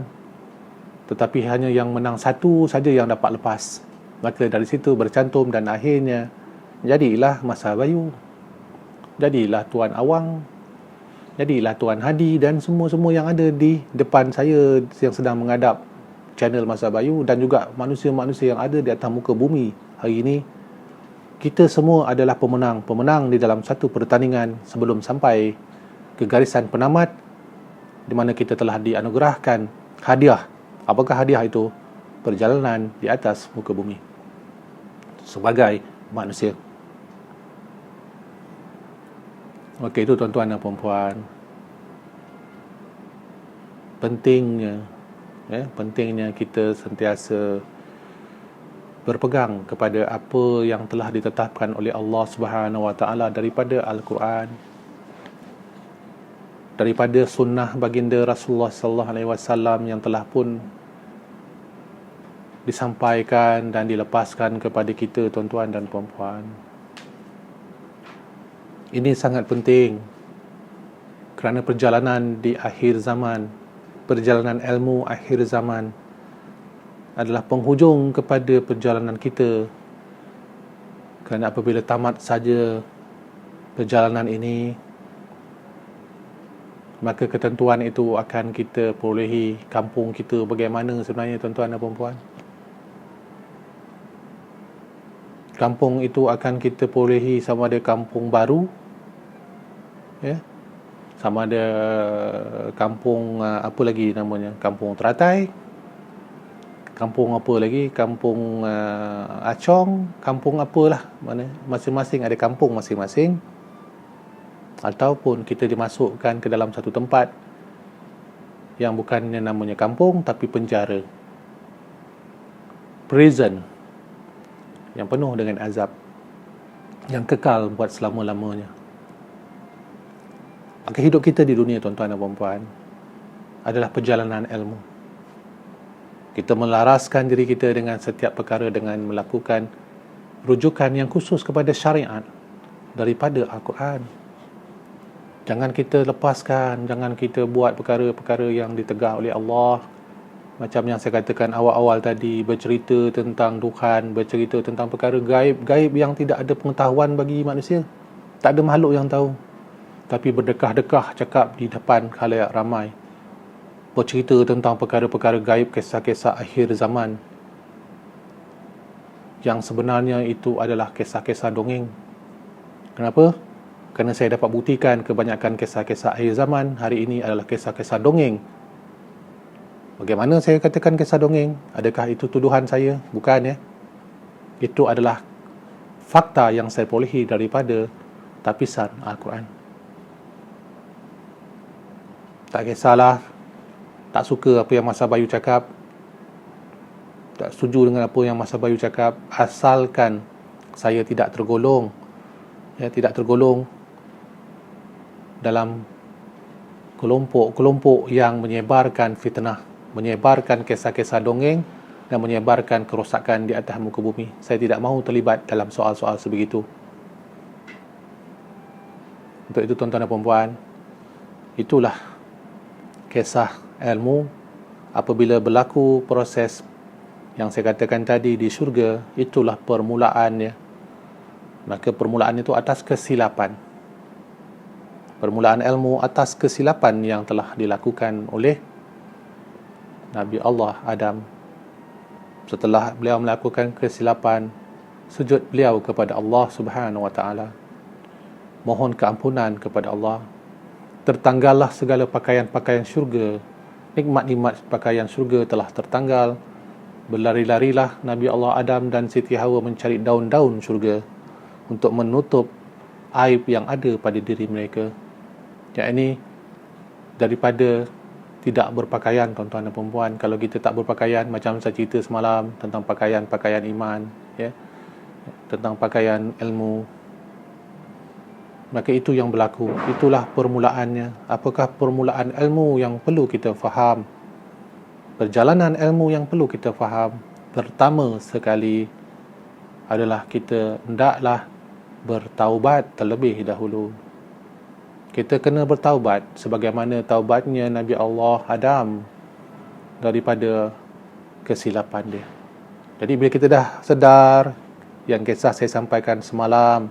tetapi hanya yang menang satu saja yang dapat lepas. Maka dari situ bercantum dan akhirnya jadilah Masa Bayu, jadilah Tuan Awang, jadilah Tuan Hadi dan semua-semua yang ada di depan saya yang sedang menghadap channel Masa Bayu, dan juga manusia-manusia yang ada di atas muka bumi hari ini. Kita semua adalah pemenang di dalam satu pertandingan sebelum sampai ke garisan penamat, di mana kita telah dianugerahkan hadiah. Apakah hadiah itu? Perjalanan di atas muka bumi sebagai manusia. Okey, itu tuan-tuan dan puan-puan. Pentingnya kita sentiasa berpegang kepada apa yang telah ditetapkan oleh Allah Subhanahu Wa Taala daripada Al-Quran, daripada sunnah baginda Rasulullah sallallahu alaihi wasallam yang telah pun disampaikan dan dilepaskan kepada kita, tuan-tuan dan puan-puan. Ini sangat penting kerana perjalanan di akhir zaman, perjalanan ilmu akhir zaman adalah penghujung kepada perjalanan kita. Kerana apabila tamat saja perjalanan ini, maka ketentuan itu akan kita perolehi kampung kita bagaimana sebenarnya, tuan-tuan dan puan-puan. Kampung itu akan kita perolehi sama ada kampung baru, ya, sama ada kampung apa lagi namanya, kampung teratai, kampung apa lagi, kampung acong, kampung apalah, mana masing-masing ada kampung masing-masing. Ataupun kita dimasukkan ke dalam satu tempat yang bukannya namanya kampung tapi penjara, prison, yang penuh dengan azab, yang kekal buat selama-lamanya. Maka hidup kita di dunia, tuan-tuan dan puan-puan, adalah perjalanan ilmu. Kita melaraskan diri kita dengan setiap perkara dengan melakukan rujukan yang khusus kepada syariat daripada Al-Quran. Jangan kita lepaskan, jangan kita buat perkara-perkara yang ditegah oleh Allah. Macam yang saya katakan awal-awal tadi, bercerita tentang Tuhan, bercerita tentang perkara gaib yang tidak ada pengetahuan bagi manusia. Tak ada makhluk yang tahu. Tapi berdekah-dekah cakap di depan khalayak ramai. Bercerita tentang perkara-perkara gaib, kisah-kisah akhir zaman. Yang sebenarnya itu adalah kisah-kisah dongeng. Kenapa? Kerana saya dapat buktikan kebanyakan kisah-kisah akhir zaman hari ini adalah kisah-kisah dongeng. Bagaimana saya katakan kisah dongeng? Adakah itu tuduhan saya? Bukan, ya. Itu adalah fakta yang saya perolehi daripada tapisan Al-Quran. Tak kisahlah, tak suka apa yang Masa Bayu cakap, tak setuju dengan apa yang Masa Bayu cakap, asalkan saya tidak tergolong dalam kelompok-kelompok yang menyebarkan fitnah, menyebarkan kisah-kisah dongeng dan menyebarkan kerosakan di atas muka bumi. Saya tidak mahu terlibat dalam soal-soal sebegitu. Untuk itu, tuan-tuan dan puan-puan, itulah kisah ilmu. Apabila berlaku proses yang saya katakan tadi di syurga, itulah permulaannya. Maka permulaan itu atas kesilapan. Permulaan ilmu atas kesilapan yang telah dilakukan oleh Nabi Allah Adam. Setelah beliau melakukan kesilapan, sujud beliau kepada Allah Subhanahu wa taala, mohon keampunan kepada Allah. Tertanggallah segala pakaian-pakaian syurga. Nikmat-nikmat pakaian syurga telah tertanggal. Berlari-larilah Nabi Allah Adam dan Siti Hawa mencari daun-daun syurga untuk menutup aib yang ada pada diri mereka. Yakni daripada tidak berpakaian, tuan-tuan dan puan-puan. Kalau kita tak berpakaian, macam saya cerita semalam tentang pakaian iman, ya, tentang pakaian ilmu, maka itu yang berlaku. Itulah permulaannya. Apakah permulaan ilmu yang perlu kita faham? Perjalanan ilmu yang perlu kita faham, pertama sekali adalah kita hendaklah bertaubat terlebih dahulu. Kita kena bertaubat sebagaimana taubatnya Nabi Allah Adam daripada kesilapan dia. Jadi bila kita dah sedar yang kisah saya sampaikan semalam,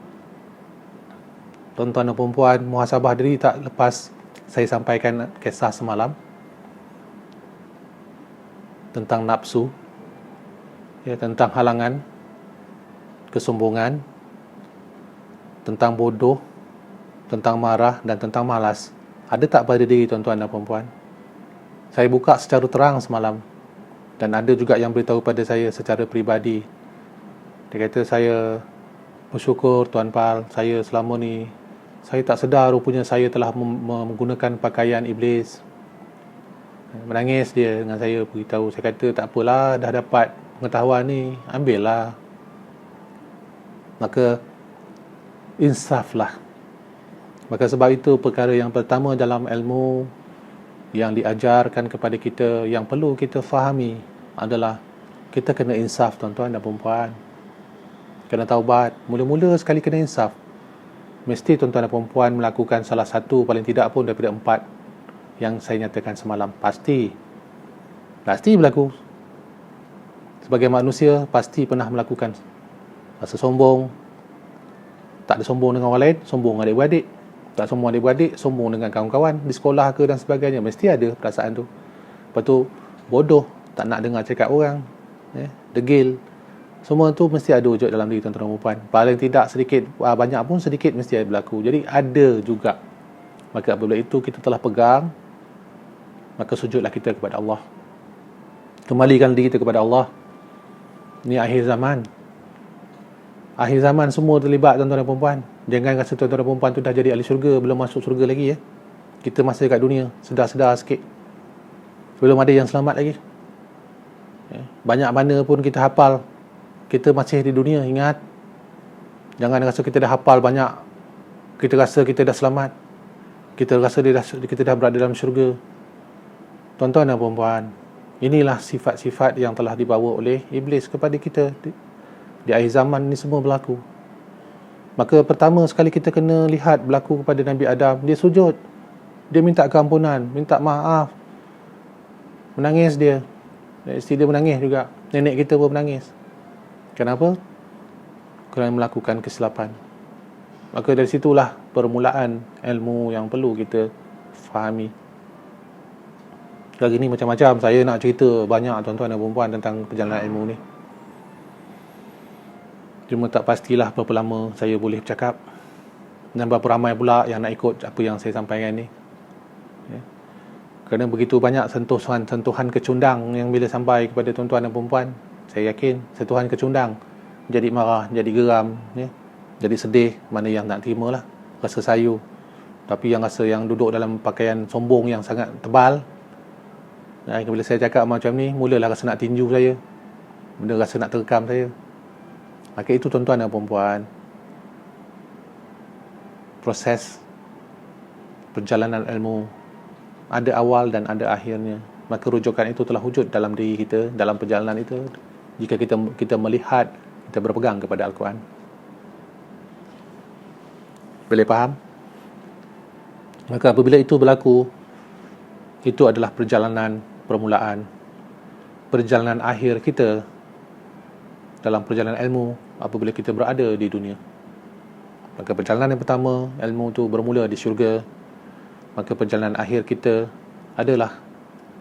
tuan-tuan dan puan-puan, muhasabah diri tak lepas saya sampaikan kisah semalam tentang nafsu, ya, tentang halangan, kesombongan, tentang bodoh, tentang marah dan tentang malas. Ada tak pada diri tuan-tuan dan puan-puan? Saya buka secara terang semalam, dan ada juga yang beritahu pada saya secara peribadi. Dia kata, saya bersyukur Tuan Pal, saya selama ni saya tak sedar rupanya saya telah menggunakan pakaian iblis. Menangis dia dengan saya, beritahu. Saya kata, tak apalah, dah dapat pengetahuan ni, ambillah. Maka insaflah. Maka sebab itu perkara yang pertama dalam ilmu yang diajarkan kepada kita, yang perlu kita fahami adalah kita kena insaf, tuan-tuan dan puan-puan. Kena taubat. Mula-mula sekali kena insaf. Mesti tuan-tuan dan puan-puan melakukan salah satu, paling tidak pun daripada 4 yang saya nyatakan semalam. Pasti berlaku. Sebagai manusia, pasti pernah melakukan rasa sombong. Tak ada sombong dengan orang lain, sombong dengan adik-beradik. Tak sombong adik-beradik, sombong dengan kawan-kawan di sekolah ke dan sebagainya. Mesti ada perasaan tu. Lepas tu, bodoh, tak nak dengar cakap orang, degil. Semua tu mesti ada wujud dalam diri tuan-tuan dan puan. Paling tidak sedikit, banyak pun sedikit mesti ada berlaku. Jadi ada juga. Maka apabila itu kita telah pegang, maka sujudlah kita kepada Allah. Kembalikan diri kita kepada Allah. Ini akhir zaman. Akhir zaman semua terlibat, tuan-tuan dan puan-puan. Jangan rasa tuan-tuan dan puan-puan tu dah jadi ahli syurga, belum masuk syurga lagi, ya. Kita masih kat dunia, sedar-sedar sikit. Belum ada yang selamat lagi. Banyak mana pun kita hafal, kita masih di dunia, ingat. Jangan rasa kita dah hafal banyak, kita rasa kita dah selamat. Kita rasa kita dah berada dalam syurga. Tuan-tuan dan puan-puan, inilah sifat-sifat yang telah dibawa oleh iblis kepada kita. Di akhir zaman ni semua berlaku. Maka pertama sekali kita kena lihat berlaku kepada Nabi Adam. Dia sujud, dia minta keampunan, minta maaf, menangis dia. Isteri dia menangis juga, nenek kita pun menangis. Kenapa? Kerana melakukan kesilapan. Maka dari situlah permulaan ilmu yang perlu kita fahami. Hari ni macam-macam saya nak cerita banyak tuan-tuan dan puan-puan tentang perjalanan ilmu ni. Cuma tak pastilah berapa lama saya boleh bercakap dan berapa ramai pula yang nak ikut apa yang saya sampaikan ni. Ya. Kerana begitu banyak sentuhan kecundang yang bila sampai kepada tuan-tuan dan puan-puan, saya yakin sentuhan kecundang, jadi marah, jadi geram, ya, jadi sedih, mana yang nak terima lah, rasa sayu. Tapi yang rasa yang duduk dalam pakaian sombong yang sangat tebal, bila saya cakap macam ni, mulalah rasa nak tinju saya, benda rasa nak terkam saya. Maka itu tuan-tuan dan puan-puan, proses perjalanan ilmu ada awal dan ada akhirnya. Maka rujukan itu telah wujud dalam diri kita, dalam perjalanan itu, jika kita melihat, kita berpegang kepada Al-Quran. Boleh faham? Maka apabila itu berlaku, itu adalah perjalanan permulaan. Perjalanan akhir kita dalam perjalanan ilmu apabila kita berada di dunia. Maka perjalanan yang pertama, ilmu itu bermula di syurga. Maka perjalanan akhir kita adalah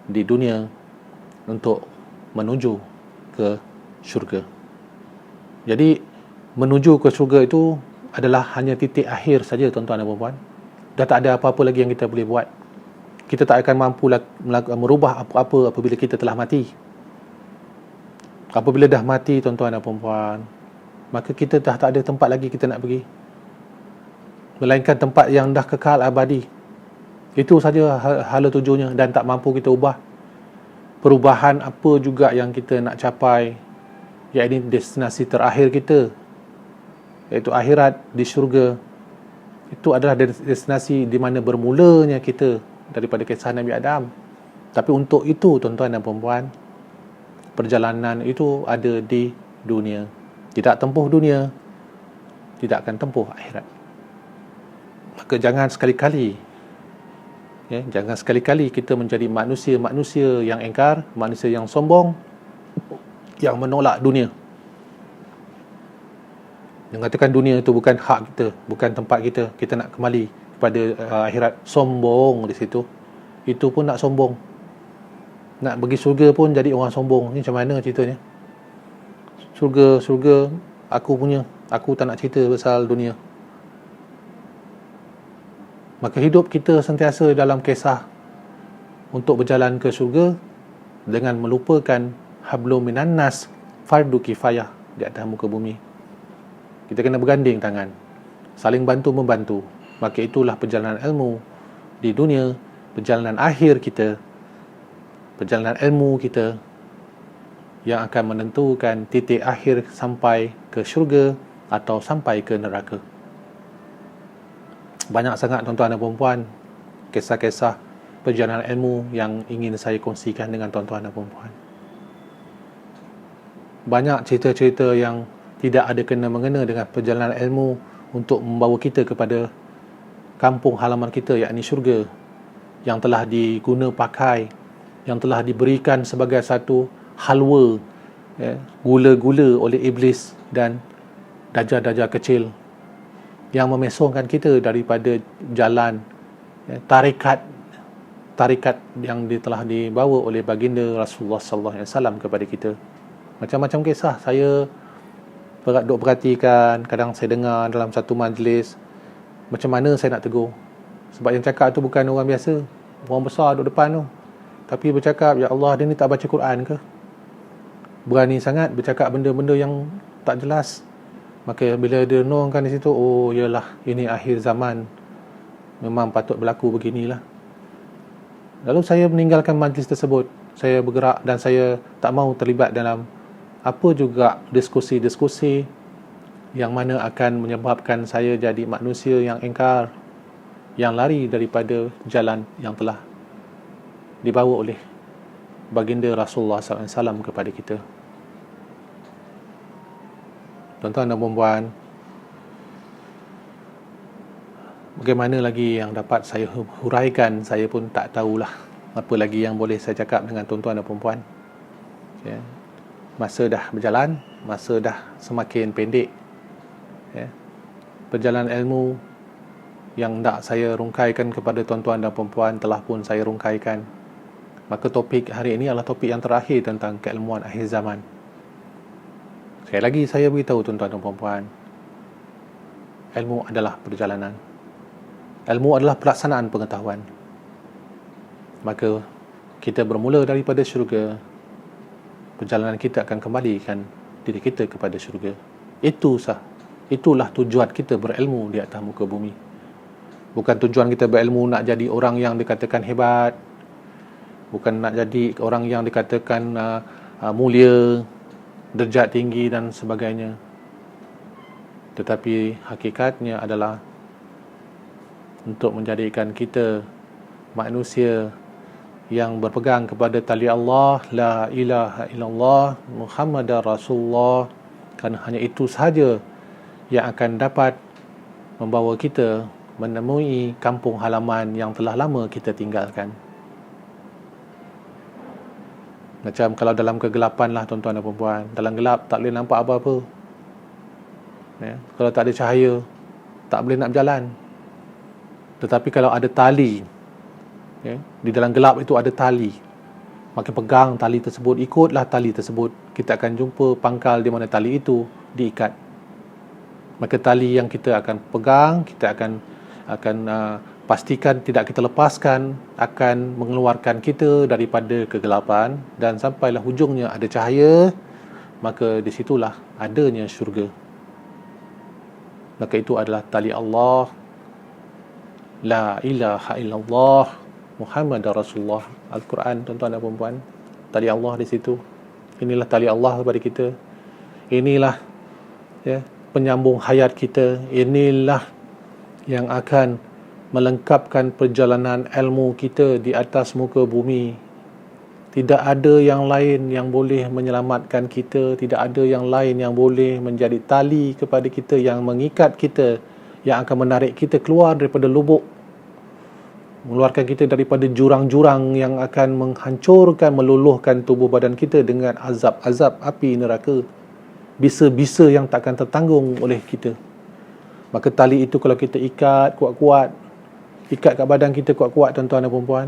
di dunia untuk menuju ke syurga. Jadi menuju ke syurga itu adalah hanya titik akhir saja tuan-tuan dan puan-puan. Dah tak ada apa-apa lagi yang kita boleh buat. Kita tak akan mampu merubah apa-apa apabila kita telah mati. Apabila dah mati tuan-tuan dan puan-puan, maka kita dah tak ada tempat lagi kita nak pergi, melainkan tempat yang dah kekal abadi. Itu saja hala tujuannya, dan tak mampu kita ubah. Perubahan apa juga yang kita nak capai, iaitu destinasi terakhir kita, iaitu akhirat di syurga, itu adalah destinasi di mana bermulanya kita daripada kisah Nabi Adam. Tapi untuk itu tuan-tuan dan puan-puan, perjalanan itu ada di dunia. Tidak tempuh dunia, tidak akan tempuh akhirat. Maka jangan sekali-kali kita menjadi manusia yang engkar, manusia yang sombong, yang menolak dunia. Yang katakan dunia itu bukan hak kita, bukan tempat kita, kita nak kembali kepada akhirat. Sombong di situ. Itu pun nak sombong. Nak pergi syurga pun jadi orang sombong. Ni macam mana ceritanya? Syurga aku punya, aku tak nak cerita pasal dunia. Maka hidup kita sentiasa dalam kisah untuk berjalan ke syurga dengan melupakan hablum minan nas, fardu kifayah di atas muka bumi. Kita kena berganding tangan, saling bantu-membantu. Maka itulah perjalanan ilmu di dunia, perjalanan akhir kita, perjalanan ilmu kita yang akan menentukan titik akhir sampai ke syurga atau sampai ke neraka. Banyak sangat tuan-tuan dan puan-puan kisah-kisah perjalanan ilmu yang ingin saya kongsikan dengan tuan-tuan dan puan-puan. Banyak cerita-cerita yang tidak ada kena-mengena dengan perjalanan ilmu untuk membawa kita kepada kampung halaman kita, yakni syurga, yang telah diguna pakai, yang telah diberikan sebagai satu halwa, gula-gula oleh iblis dan dajjal-dajjal kecil yang memesongkan kita daripada jalan tarikat yang telah dibawa oleh baginda Rasulullah sallallahu alaihi wasallam kepada kita. Macam-macam kisah saya duk perhatikan, kadang saya dengar dalam satu majlis. Macam mana saya nak tegur? Sebab yang cakap tu bukan orang biasa, orang besar duduk depan tu. Tapi bercakap, ya Allah, dia ni tak baca Quran ke? Berani sangat bercakap benda-benda yang tak jelas. Maka bila dia renungkan di situ, oh yalah, ini akhir zaman, memang patut berlaku beginilah. Lalu saya meninggalkan majlis tersebut. Saya bergerak dan saya tak mahu terlibat dalam apa juga diskusi-diskusi yang mana akan menyebabkan saya jadi manusia yang engkar, yang lari daripada jalan yang telah dibawa oleh baginda Rasulullah SAW kepada kita. Tuan-tuan dan puan-puan, Bagaimana lagi yang dapat saya huraikan, saya pun tak tahulah apa lagi yang boleh saya cakap dengan tuan-tuan dan puan-puan. Ya. Masa dah berjalan, masa dah semakin pendek. Ya. Perjalanan ilmu yang nak saya rungkaikan kepada tuan-tuan dan puan-puan telah pun saya rungkaikan. Maka topik hari ini adalah topik yang terakhir tentang keilmuan akhir zaman. Sekali lagi saya beritahu tuan-tuan dan puan-puan, ilmu adalah perjalanan. Ilmu adalah pelaksanaan pengetahuan. Maka kita bermula daripada syurga, perjalanan kita akan kembalikan diri kita kepada syurga. Itulah tujuan kita berilmu di atas muka bumi. Bukan tujuan kita berilmu nak jadi orang yang dikatakan hebat, bukan nak jadi orang yang dikatakan mulia, derajat tinggi dan sebagainya. Tetapi hakikatnya adalah untuk menjadikan kita manusia yang berpegang kepada tali Allah, la ilaha illallah, Muhammadar Rasulullah, kerana hanya itu sahaja yang akan dapat membawa kita menemui kampung halaman yang telah lama kita tinggalkan. Macam kalau dalam kegelapan lah tuan-tuan dan puan-puan, dalam gelap tak boleh nampak apa-apa. Ya, kalau tak ada cahaya, tak boleh nak berjalan. Tetapi kalau ada tali, ya, di dalam gelap itu ada tali, maka pegang tali tersebut, ikutlah tali tersebut, kita akan jumpa pangkal di mana tali itu diikat. Maka tali yang kita akan pegang, kita akan pastikan tidak kita lepaskan, akan mengeluarkan kita daripada kegelapan, dan sampailah hujungnya ada cahaya, maka di situlah adanya syurga. Maka itu adalah tali Allah, la ilaha illallah, Muhammadar Rasulullah. Al-Quran, tuan-tuan dan puan-puan, tali Allah di situ. Inilah tali Allah kepada kita. Inilah, ya, penyambung hayat kita. Inilah yang akan melengkapkan perjalanan ilmu kita di atas muka bumi. Tidak ada yang lain yang boleh menyelamatkan kita, tidak ada yang lain yang boleh menjadi tali kepada kita, yang mengikat kita, yang akan menarik kita keluar daripada lubuk, mengeluarkan kita daripada jurang-jurang yang akan menghancurkan, meluluhkan tubuh badan kita dengan azab-azab api neraka, bisa-bisa yang takkan tertanggung oleh kita. Maka tali itu kalau kita ikat kuat-kuat, ikat kat badan kita kuat-kuat tuan-tuan dan puan-puan,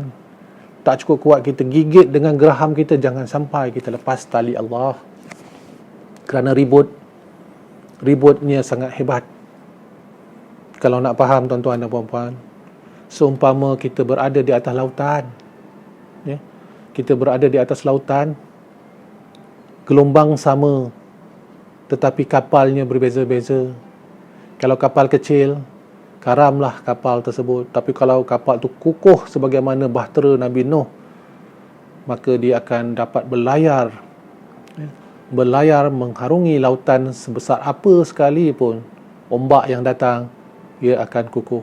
tak cukup kuat kita gigit dengan geraham kita, jangan sampai kita lepas tali Allah. Kerana ributnya sangat hebat. Kalau nak faham tuan-tuan dan puan-puan, seumpama kita berada di atas lautan, ya, kita berada di atas lautan, gelombang sama, tetapi kapalnya berbeza-beza. Kalau kapal kecil, karamlah kapal tersebut. Tapi kalau kapal itu kukuh sebagaimana bahtera Nabi Nuh, maka dia akan dapat berlayar mengharungi lautan sebesar apa sekalipun ombak yang datang, ia akan kukuh.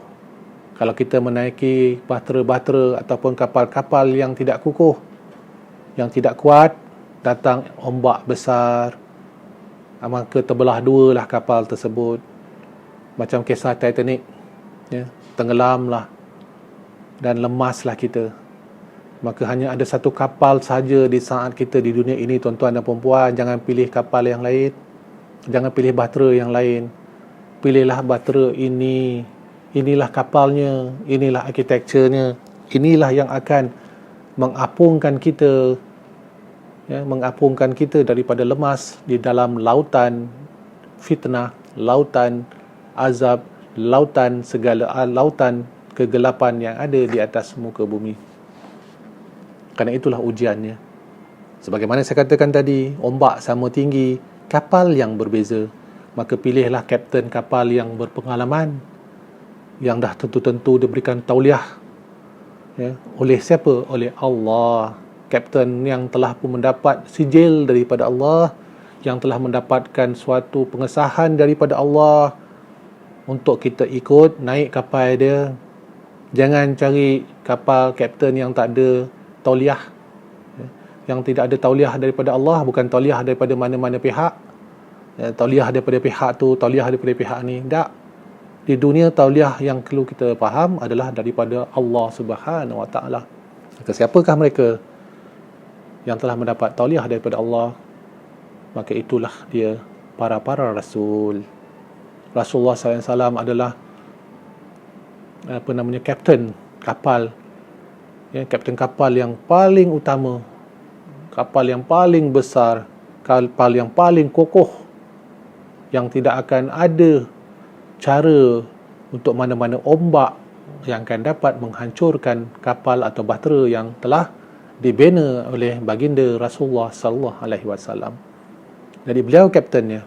Kalau kita menaiki bahtera-bahtera ataupun kapal-kapal yang tidak kukuh, yang tidak kuat, datang ombak besar, maka terbelah dua lah kapal tersebut. Macam kisah Titanic, ya, tenggelamlah dan lemaslah kita. Maka hanya ada satu kapal saja di saat kita di dunia ini tuan-tuan dan puan-puan. Jangan pilih kapal yang lain, jangan pilih bahtera yang lain. Pilihlah bahtera ini. Inilah kapalnya, inilah arkitekturnya, inilah yang akan mengapungkan kita, ya, mengapungkan kita daripada lemas di dalam lautan fitnah, lautan azab, lautan kegelapan yang ada di atas muka bumi. Kerana itulah ujiannya. Sebagaimana saya katakan tadi, ombak sama tinggi, kapal yang berbeza. Maka pilihlah kapten kapal yang berpengalaman, yang dah tentu-tentu diberikan tauliah, ya, oleh siapa? Oleh Allah. Kapten yang telah pun mendapat sijil daripada Allah, yang telah mendapatkan suatu pengesahan daripada Allah untuk kita ikut naik kapal dia. Jangan cari kapal kapten yang tak ada tauliah, yang tidak ada tauliah daripada Allah, bukan tauliah daripada mana-mana pihak, ya, tauliah daripada pihak tu, tauliah daripada pihak ni. Tak. Di dunia, tauliah yang perlu kita faham adalah daripada Allah Subhanahu Wa Taala. Maka siapakah mereka yang telah mendapat tauliah daripada Allah? Maka itulah dia para rasul. Rasulullah SAW adalah kapten kapal, kapten kapal yang paling utama, kapal yang paling besar, kapal yang paling kokoh, yang tidak akan ada cara untuk mana-mana ombak yang akan dapat menghancurkan kapal atau bahtera yang telah dibina oleh baginda Rasulullah sallallahu alaihi wasallam. Jadi beliau kaptennya.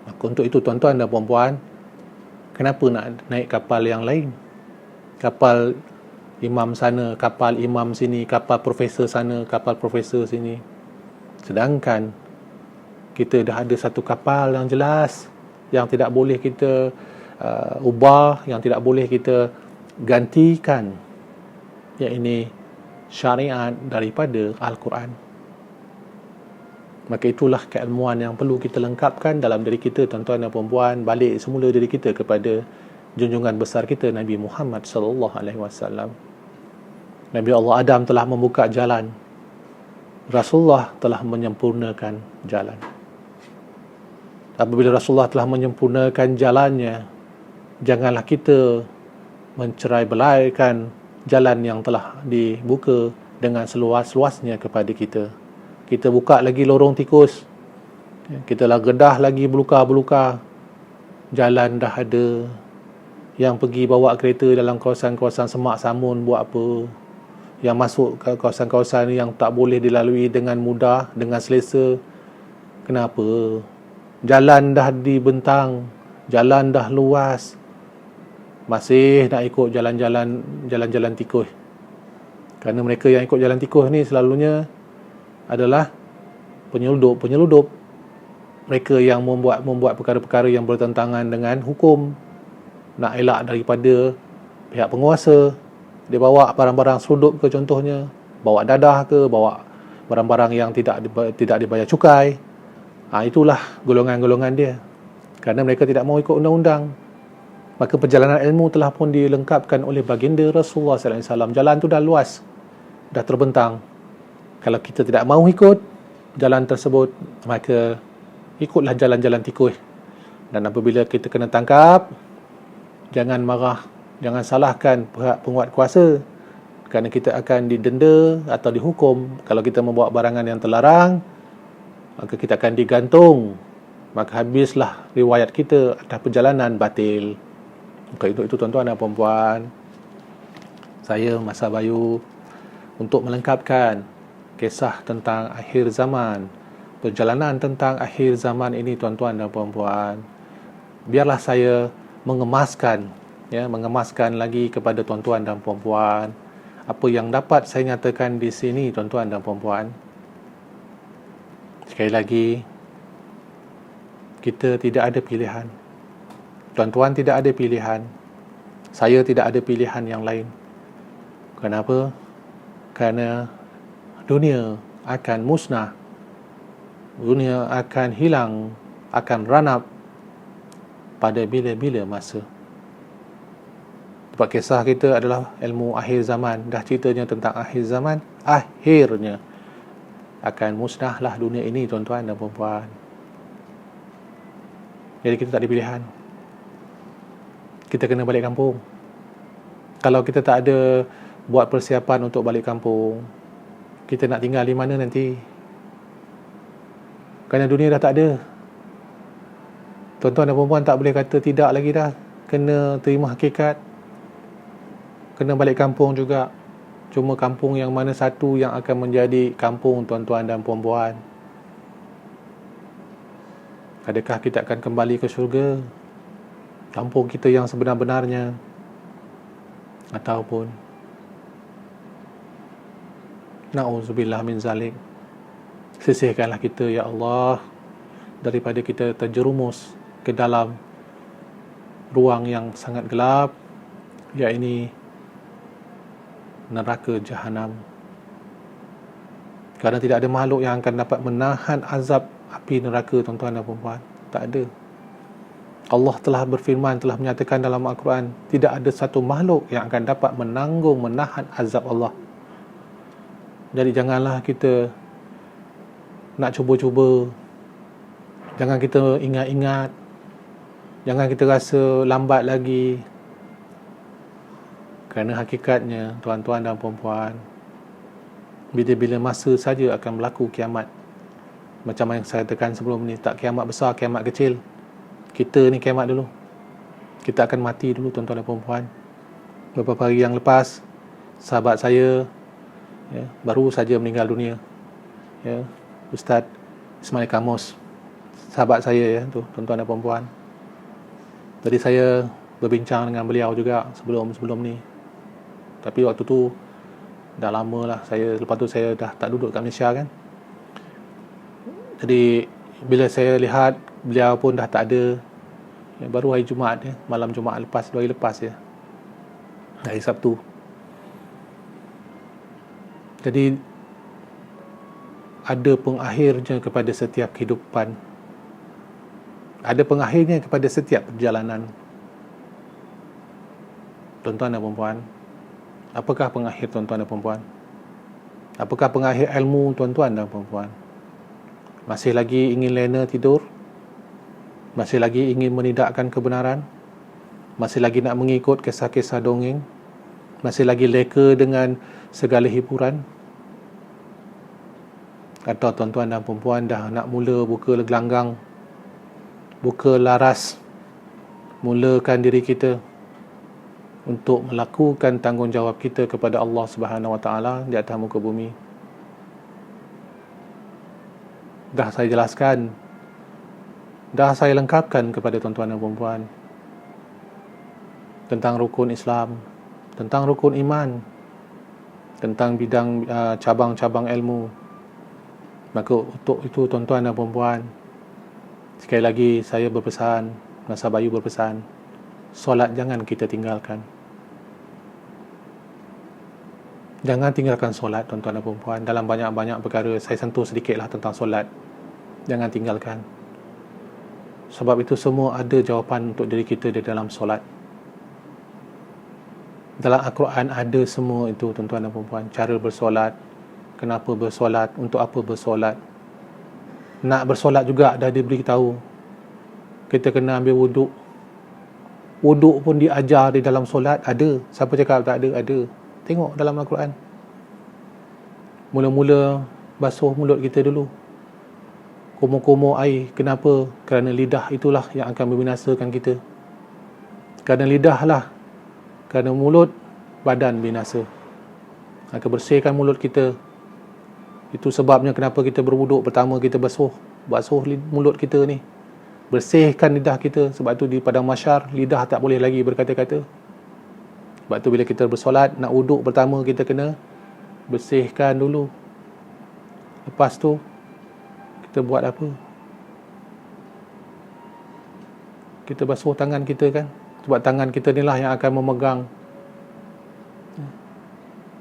Maka untuk itu tuan-tuan dan puan-puan, kenapa nak naik kapal yang lain? Kapal imam sana, kapal imam sini, kapal profesor sana, kapal profesor sini. Sedangkan kita dah ada satu kapal yang jelas, yang tidak boleh kita ubah, yang tidak boleh kita gantikan, iaitu syariat daripada Al-Quran. Maka itulah keilmuan yang perlu kita lengkapkan dalam diri kita, tuan-tuan dan puan-puan. Balik semula diri kita kepada junjungan besar kita, Nabi Muhammad sallallahu alaihi wasallam. Nabi Allah Adam telah membuka jalan, Rasulullah telah menyempurnakan jalan. Apabila Rasulullah telah menyempurnakan jalannya, janganlah kita mencerai-belaikan jalan yang telah dibuka dengan seluas-luasnya kepada kita. Kita buka lagi lorong tikus, kita lah gedah lagi beluka-beluka. Jalan dah ada. Yang pergi bawa kereta dalam kawasan-kawasan semak samun buat apa? Yang masuk ke kawasan-kawasan yang tak boleh dilalui dengan mudah, dengan selesa. Kenapa? Jalan dah dibentang, jalan dah luas, masih nak ikut jalan-jalan tikus. Kerana mereka yang ikut jalan tikus ni selalunya adalah penyeludup. Mereka yang membuat perkara-perkara yang bertentangan dengan hukum, nak elak daripada pihak penguasa. Dia bawa barang-barang selundup ke, contohnya bawa dadah ke, bawa barang-barang yang tidak dibayar cukai. Itulah golongan-golongan dia, kerana mereka tidak mau ikut undang-undang. Maka perjalanan ilmu telah pun dilengkapkan oleh baginda Rasulullah SAW. Jalan tu dah luas, dah terbentang. Kalau kita tidak mahu ikut jalan tersebut, maka ikutlah jalan-jalan tikus. Dan apabila kita kena tangkap, jangan marah, jangan salahkan pihak penguat kuasa, kerana kita akan didenda atau dihukum. Kalau kita membawa barangan yang terlarang, maka kita akan digantung. Maka habislah riwayat kita atas perjalanan batil. Maka itu tuan-tuan dan puan-puan, saya Masa Bayu, untuk melengkapkan kisah tentang akhir zaman, perjalanan tentang akhir zaman ini, tuan-tuan dan puan-puan, biarlah saya mengemaskan lagi kepada tuan-tuan dan puan-puan apa yang dapat saya nyatakan di sini, tuan-tuan dan puan-puan. Sekali lagi, kita tidak ada pilihan. Tuan-tuan tidak ada pilihan. Saya tidak ada pilihan yang lain. Kenapa? Kerana dunia akan musnah, dunia akan hilang, akan ranap pada bila-bila masa. Sebab kisah kita adalah ilmu akhir zaman. Dah ceritanya tentang akhir zaman, akhirnya akan musnahlah dunia ini, tuan-tuan dan puan-puan. Jadi kita tak ada pilihan. Kita kena balik kampung. Kalau kita tak ada buat persiapan untuk balik kampung, kita nak tinggal di mana nanti? Kerana dunia dah tak ada. Tuan-tuan dan puan-puan tak boleh kata tidak lagi dah. Kena terima hakikat. Kena balik kampung juga. Cuma kampung yang mana satu yang akan menjadi kampung, tuan-tuan dan puan-puan? Adakah kita akan kembali ke syurga, kampung kita yang sebenar-benarnya? Ataupun na'udzubillah min zalik, sisihkanlah kita ya Allah daripada kita terjerumus ke dalam ruang yang sangat gelap, iaitu neraka jahanam. Kerana tidak ada makhluk yang akan dapat menahan azab api neraka, tuan-tuan dan puan-puan. Tak ada. Allah telah berfirman, telah menyatakan dalam Al-Quran, tidak ada satu makhluk yang akan dapat menanggung, menahan azab Allah. Jadi janganlah kita nak cuba-cuba, jangan kita ingat-ingat, jangan kita rasa lambat lagi. Kerana hakikatnya, tuan-tuan dan puan-puan, bila-bila masa saja akan berlaku kiamat. Macam yang saya katakan sebelum ni, tak kiamat besar, kiamat kecil. Kita ni kiamat dulu. Kita akan mati dulu, tuan-tuan dan puan-puan. Beberapa hari yang lepas, sahabat saya baru saja meninggal dunia, Ustaz Ismail Kamus, sahabat saya tu, tuan-tuan dan puan-puan. Tadi saya berbincang dengan beliau juga sebelum ni. Tapi waktu tu dah lama lah lepas tu saya dah tak duduk kat Malaysia kan. Jadi bila saya lihat beliau pun dah tak ada, baru hari Jumaat malam Jumaat lepas, 2 hari lepas hari Sabtu. Jadi ada pengakhirnya kepada setiap kehidupan, ada pengakhirnya kepada setiap perjalanan. Tuan-tuan dan puan-puan, apakah pengakhir tuan-tuan dan puan-puan? Apakah pengakhir ilmu tuan-tuan dan puan-puan? Masih lagi ingin lena tidur? Masih lagi ingin menidakkan kebenaran? Masih lagi nak mengikut kisah-kisah dongeng? Masih lagi leka dengan segala hiburan? Atau tuan-tuan dan puan-puan dah nak mula buka gelanggang, buka laras, mulakan diri kita untuk melakukan tanggungjawab kita kepada Allah Subhanahu Wa Taala di atas muka bumi? Dah saya jelaskan, dah saya lengkapkan kepada tuan-tuan dan puan-puan tentang rukun Islam, tentang rukun iman, tentang bidang cabang-cabang ilmu. Maka untuk itu tuan-tuan dan puan-puan, sekali lagi saya berpesan, Masa Bayu berpesan, solat jangan kita tinggalkan. Jangan tinggalkan solat, tuan-tuan dan puan-puan. Dalam banyak-banyak perkara, saya sentuh sedikitlah tentang solat. Jangan tinggalkan. Sebab itu semua ada jawapan untuk diri kita di dalam solat. Dalam Al-Quran ada semua itu, tuan-tuan dan puan-puan. Cara bersolat, kenapa bersolat, untuk apa bersolat. Nak bersolat juga dah diberitahu. Kita kena ambil wuduk. Wuduk pun diajar di dalam solat, ada. Siapa cakap tak ada? Ada. Tengok dalam Al-Quran. Mula-mula basuh mulut kita dulu. Kumur-kumur air. Kenapa? Kerana lidah itulah yang akan membinasakan kita. Kerana lidah lah. Kerana mulut, badan binasa. Maka bersihkan mulut kita. Itu sebabnya kenapa kita berwuduk. Pertama kita basuh mulut kita ni. Bersihkan lidah kita. Sebab tu di padang mahsyar, lidah tak boleh lagi berkata-kata. Sebab tu bila kita bersolat, nak wuduk pertama kita kena bersihkan dulu. Lepas tu kita buat apa? Kita basuh tangan kita kan. Sebab tangan kita ni lah yang akan memegang.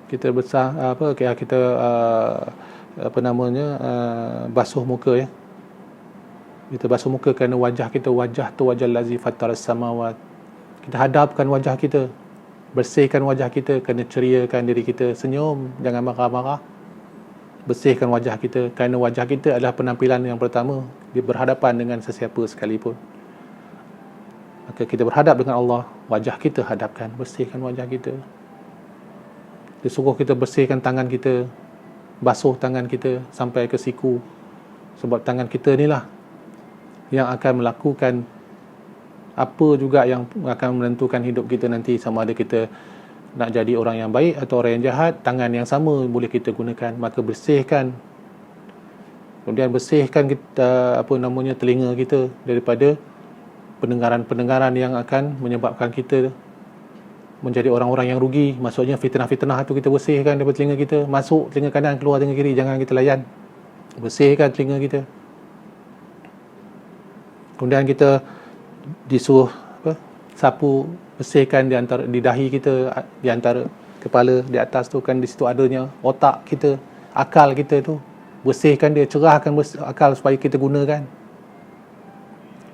Kita basuh muka Kita basuh muka kerana wajah kita, wajah tu wajah lazi fataras samawat. Kita hadapkan wajah kita, bersihkan wajah kita, kena ceriakan diri kita, senyum, jangan marah-marah. Bersihkan wajah kita, kerana wajah kita adalah penampilan yang pertama dia berhadapan dengan sesiapa sekalipun. Maka kita berhadap dengan Allah, wajah kita hadapkan, bersihkan wajah kita. Dia suruh kita bersihkan tangan kita, basuh tangan kita sampai ke siku. Sebab tangan kita ni lah yang akan melakukan apa juga yang akan menentukan hidup kita nanti. Sama ada kita nak jadi orang yang baik atau orang yang jahat, tangan yang sama boleh kita gunakan. Maka bersihkan. Kemudian bersihkan kita, telinga kita daripada pendengaran-pendengaran yang akan menyebabkan kita menjadi orang-orang yang rugi. Maksudnya fitnah-fitnah tu kita bersihkan daripada telinga kita. Masuk telinga kanan, keluar telinga kiri, jangan kita layan. Bersihkan telinga kita. Kemudian kita disuruh sapu, bersihkan di dahi kita, di antara kepala, di atas tu kan, di situ adanya otak kita, akal kita tu. Bersihkan dia, cerahkan akal supaya kita gunakan.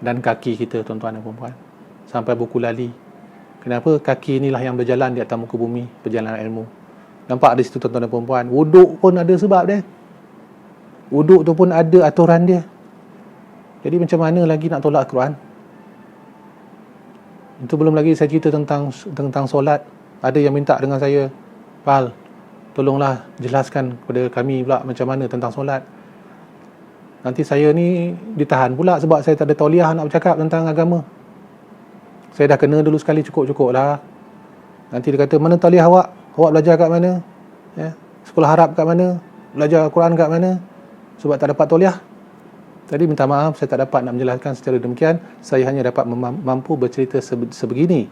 dan kaki kita, tuan-tuan dan puan-puan, sampai buku lali. Kenapa? Kaki inilah yang berjalan di atas muka bumi, perjalanan ilmu. Nampak di situ, tuan-tuan dan puan-puan, wuduk pun ada sebab dia. Wuduk tu pun ada aturan dia. Jadi macam mana lagi nak tolak Al-Quran? Itu belum lagi saya cerita tentang solat. Ada yang minta dengan saya, Pal, tolonglah jelaskan kepada kami pula macam mana tentang solat. Nanti saya ni ditahan pula sebab saya tak ada tauliah nak bercakap tentang agama. Saya dah kena dulu sekali, cukup lah. Nanti dia kata, mana tauliah awak? Awak belajar kat mana? Ya? Sekolah Arab kat mana? Belajar Al-Quran kat mana? Sebab tak dapat tauliah. Tadi minta maaf, saya tak dapat nak menjelaskan secara demikian. Saya hanya dapat mampu bercerita sebegini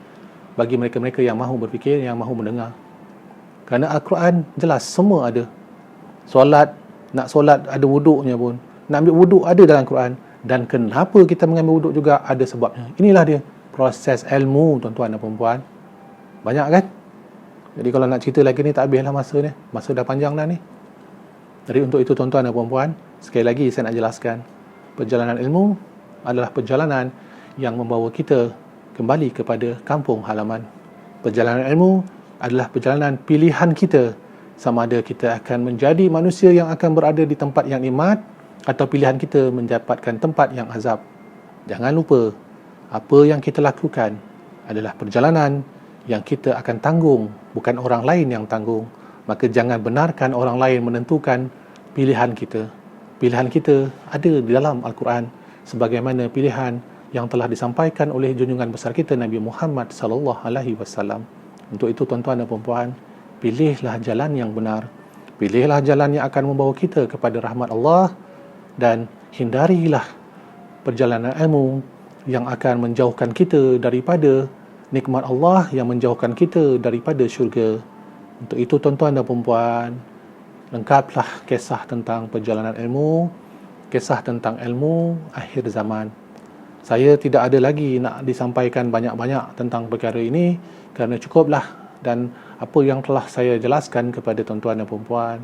bagi mereka-mereka yang mahu berfikir, yang mahu mendengar. Kerana Al-Quran jelas, semua ada. Solat, nak solat ada wuduknya pun. Nak ambil wuduk ada dalam Quran. Dan kenapa kita mengambil wuduk juga ada sebabnya. Inilah dia proses ilmu, tuan-tuan dan puan-puan. Banyak kan? Jadi kalau nak cerita lagi ni tak habislah masa ni. Masa dah panjang dah ni. Jadi untuk itu, tuan-tuan dan puan-puan, sekali lagi saya nak jelaskan, perjalanan ilmu adalah perjalanan yang membawa kita kembali kepada kampung halaman. Perjalanan ilmu adalah perjalanan pilihan kita, sama ada kita akan menjadi manusia yang akan berada di tempat yang nikmat atau pilihan kita mendapatkan tempat yang azab. Jangan lupa, apa yang kita lakukan adalah perjalanan yang kita akan tanggung, bukan orang lain yang tanggung. Maka jangan benarkan orang lain menentukan pilihan kita. Pilihan kita ada di dalam Al-Quran, sebagaimana pilihan yang telah disampaikan oleh junjungan besar kita Nabi Muhammad sallallahu alaihi wasallam. Untuk itu, tuan-tuan dan puan-puan, pilihlah jalan yang benar. Pilihlah jalan yang akan membawa kita kepada rahmat Allah, dan hindarilah perjalanan ilmu yang akan menjauhkan kita daripada nikmat Allah, yang menjauhkan kita daripada syurga. Untuk itu, tuan-tuan dan puan-puan, lengkaplah kisah tentang perjalanan ilmu, kisah tentang ilmu akhir zaman. Saya tidak ada lagi nak disampaikan banyak-banyak tentang perkara ini, kerana cukuplah dan apa yang telah saya jelaskan kepada tuan-tuan dan puan-puan.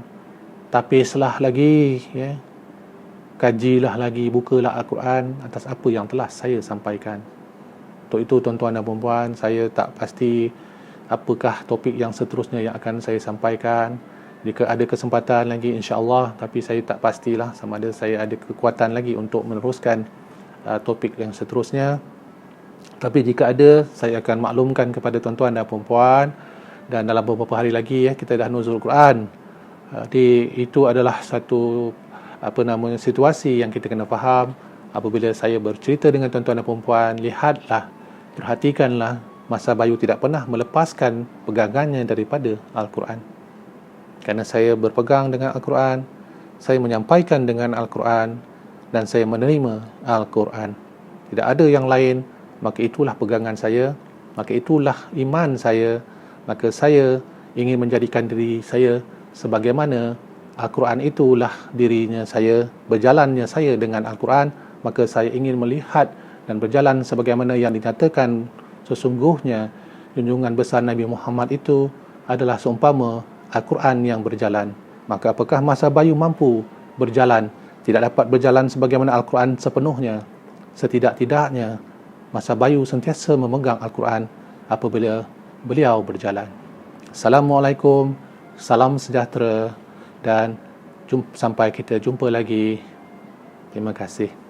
Tapislah lagi, ya. Kajilah lagi, bukalah Al-Quran atas apa yang telah saya sampaikan. Untuk itu, tuan-tuan dan puan-puan, saya tak pasti apakah topik yang seterusnya yang akan saya sampaikan. Jika ada kesempatan lagi, insya-Allah, tapi saya tak pastilah sama ada saya ada kekuatan lagi untuk meneruskan topik yang seterusnya. Tapi jika ada, saya akan maklumkan kepada tuan-tuan dan puan-puan. Dan dalam beberapa hari lagi, kita dah nuzul Quran. Itu adalah satu situasi yang kita kena faham. Apabila saya bercerita dengan tuan-tuan dan puan-puan, lihatlah, perhatikanlah, masa Bayu tidak pernah melepaskan pegangannya daripada Al-Quran. Kerana saya berpegang dengan Al-Quran, saya menyampaikan dengan Al-Quran, dan saya menerima Al-Quran. Tidak ada yang lain, maka itulah pegangan saya, maka itulah iman saya, maka saya ingin menjadikan diri saya sebagaimana Al-Quran itulah dirinya saya, berjalannya saya dengan Al-Quran, maka saya ingin melihat dan berjalan sebagaimana yang dinyatakan sesungguhnya junjungan besar Nabi Muhammad itu adalah seumpama Al-Quran yang berjalan. Maka apakah masa Bayu mampu berjalan? Tidak dapat berjalan sebagaimana Al-Quran sepenuhnya. Setidak-tidaknya masa Bayu sentiasa memegang Al-Quran apabila beliau berjalan. Assalamualaikum, salam sejahtera, dan sampai kita jumpa lagi. Terima kasih.